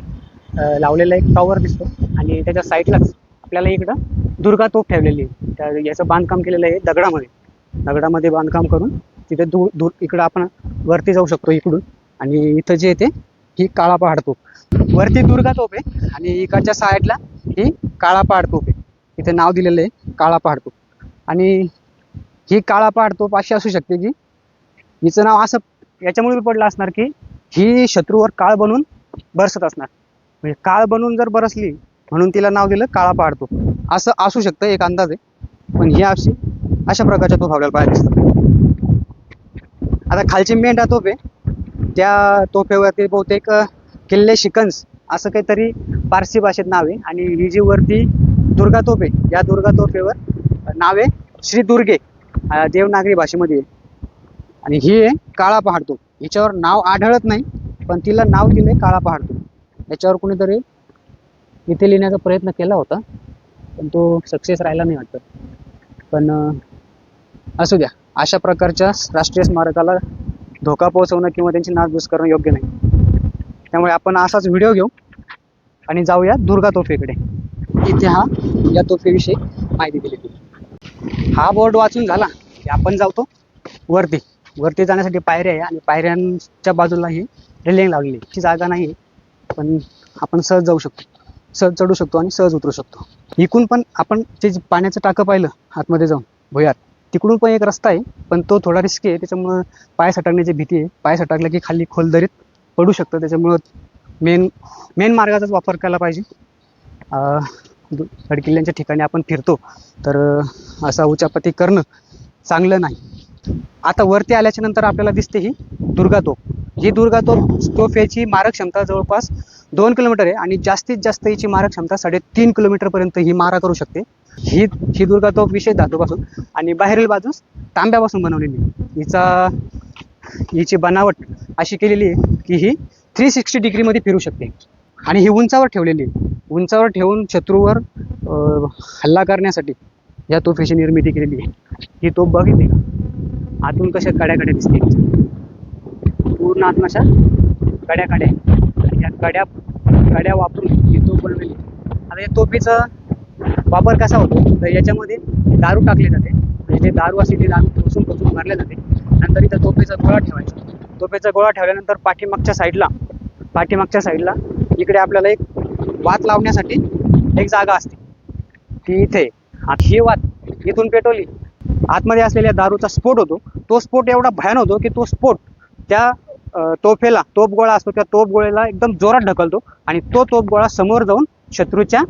लावलेला एक टॉवर दिसतो आणि त्याच्या साईडलाच आपल्याला इकडं दुर्गा तोफ ठेवलेली आहे. याचं बांधकाम केलेलं आहे दगडामध्ये बांधकाम करून तिथे दूर इकडं आपण वरती जाऊ शकतो इकडून. आणि इथं जे येते ही काळा पहाड तोफ, वरती दुर्गा तोफ आहे आणि इकडच्या साईडला ही काळा पहाड तोफ आहे. इथे नाव दिलेलं आहे काळा पहाड तोफ. आणि ही काळा पहाड तोफ अशी असू शकते की हिचं नाव असं याच्यामुळे पडलं असणार की ही शत्रूवर काळ बनून बरसत असणार. म्हणजे काळ बनून जर बरसली म्हणून तिला नाव दिलं काळा पहाड तोफ. असं असू शकतं, एक अंदाज आहे. पण ही अशा प्रकारच्या तोफ आपल्याला पाहायला दिसतात. आता खालची मेंढा तोफ आहे, त्या तोफेवरती बहुतेक किल्ले शिकंज असं काहीतरी पारसी भाषेत नाव आहे. आणि ही जी वरती दुर्गा तोफ आहे, या दुर्गा तोफेवर नाव आहे श्री दुर्गे, देवनागरी भाषेमध्ये आहे. आणि ही आहे काळा पहाड तोफ. हिच्यावर नाव आढळत नाही, पण तिला नाव दिलंय काळा पहाड तोफ. याच्यावर कोणीतरी इथे लिहिण्याचा प्रयत्न केला होता, पण तो सक्सेस राहिला नाही वाटतं. पण असू द्या, अशा प्रकारच्या राष्ट्रीय स्मारकाला धोका पोहोचवणं किंवा त्यांची नासधूस करणं योग्य नाही. त्यामुळे आपण असाच व्हिडिओ घेऊ आणि जाऊया दुर्गा तोफेकडे. इथे या तोफेविषयी माहिती दिली. हा बोर्ड वाचून झाला की आपण जातो वरती जाण्यासाठी पायऱ्या आहे, आणि पायऱ्यांच्या बाजूला ही रेलिंग लावलेली. ही जागा नाही, पण आपण सहज जाऊ शकतो, सहज चढू शकतो आणि सहज उतरू शकतो. इकडून पण आपण जे पाण्याचं टाकं पाहिलं आतमध्ये जाऊन भुयार, तिकडून पण एक रस्ता आहे, पण तो थोडा रिस्की आहे. त्याच्यामुळं पाय सटकण्याची भीती आहे. पाय सटकला की खाली खोल दरीत पडू शकतं. त्याच्यामुळं मेन मार्गाचाच वापर केला पाहिजे. गडकिल्ल्यांच्या ठिकाणी आपण फिरतो तर असा उचापती करणं चांगलं नाही. आता वरती आल्याच्या नंतर आपल्याला दिसते ही दुर्गा तोफ. ही दुर्गा तोफ याची मारक क्षमता जवळपास 2 किलोमीटर आहे, आणि जास्तीत जास्त हिची मारक क्षमता 3.5 किलोमीटरपर्यंत ही मारा करू शकते. ही दुर्गा तोफ विशेष धातूपासून आणि बाहेरील बाजूस तांब्यापासून बनवलेली. हिची बनावट अशी केलेली आहे की ही 360 डिग्रीमध्ये फिरू शकते. आणि ही उंचावर ठेवलेली आहे. उंचावर ठेवून शत्रूवर हल्ला करण्यासाठी या तोफेची निर्मिती केलेली आहे. ही तोफ बघितली का, आतून कशा कड्या दिसते, पूर्ण आतून अशा कड्या आणि या कड्या वापरून ही तोफ बनवलेली. आता या तोफीचा वापर कसा होतो, तर याच्यामध्ये दारू टाकली जाते. म्हणजे दारू अशी ती दारू टोचून मारल्या जाते. नंतर इथं तोफेचा गोळा ठेवायचा. तोफेचा गोळा ठेवल्यानंतर पाठीमागच्या साईडला इकडे आपल्याला एक वात लावण्यासाठी एक जागा असते, ती इथे. ही वात इथून पेटवली, आतमध्ये असलेल्या दारूचा स्फोट होतो. तो स्फोट एवढा भयान होतो की तो स्फोट त्या तोफगोळा असतो, त्या तोफगोळ्याला एकदम जोरात ढकलतो, आणि तो तोफगोळा समोर जाऊन शत्रूच्या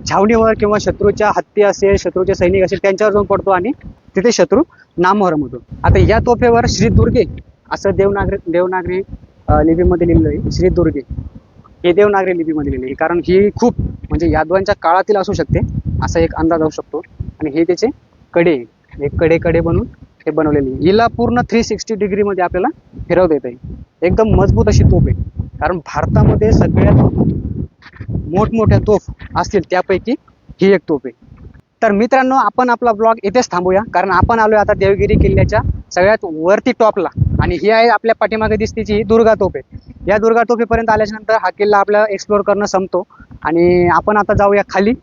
छावणीवर किंवा शत्रूच्या हत्ती असेल, शत्रूचे सैनिक असेल त्यांच्यावर जाऊन पडतो, आणि तिथे शत्रू नामोहरम होतो. आता या तोफेवर श्री दुर्गे असं देवनागरी लिपीमध्ये लिहिलेलं आहे. श्री दुर्गे हे देवनागरी लिपीमध्ये लिहिलेलं आहे, कारण ही खूप म्हणजे यादवांच्या काळातील असू शकते असा एक अंदाज असू शकतो. आणि हे त्याचे कडे बनवून हे बनवलेली. हिला पूर्ण 360 डिग्रीमध्ये आपल्याला फिरवता येते. एकदम मजबूत अशी तोफ आहे, कारण भारतामध्ये सगळ्यात मोठमोठ्या तोफ असतील त्यापैकी ही एक तोफ आहे. तर मित्रांनो, आपण आपला ब्लॉग इथेच थांबूया, कारण आपण आलोय आता देवगिरी किल्ल्याच्या सगळ्यात वरती टॉपला. आणि ही आहे आपल्या पाठीमागे दिसतीची ही दुर्गा तोफ आहे. या दुर्गा तोफेपर्यंत आल्याच्या नंतर हा किल्ला आपला एक्सप्लोर करणं संपतो, आणि आपण आता जाऊया खाली.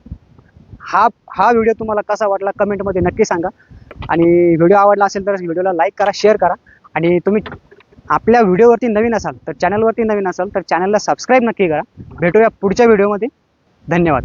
हा व्हिडिओ तुम्हाला कसा वाटला कमेंटमध्ये नक्की सांगा. आणि व्हिडिओ आवडला असेल तर व्हिडिओला लाईक करा, शेअर करा. आणि तुम्ही आपल्या व्हिडिओवरती नवीन असाल तर चॅनलवरती नवीन असाल तर चॅनलला सबस्क्राईब नक्की करा. भेटूया पुढच्या व्हिडिओमध्ये. धन्यवाद.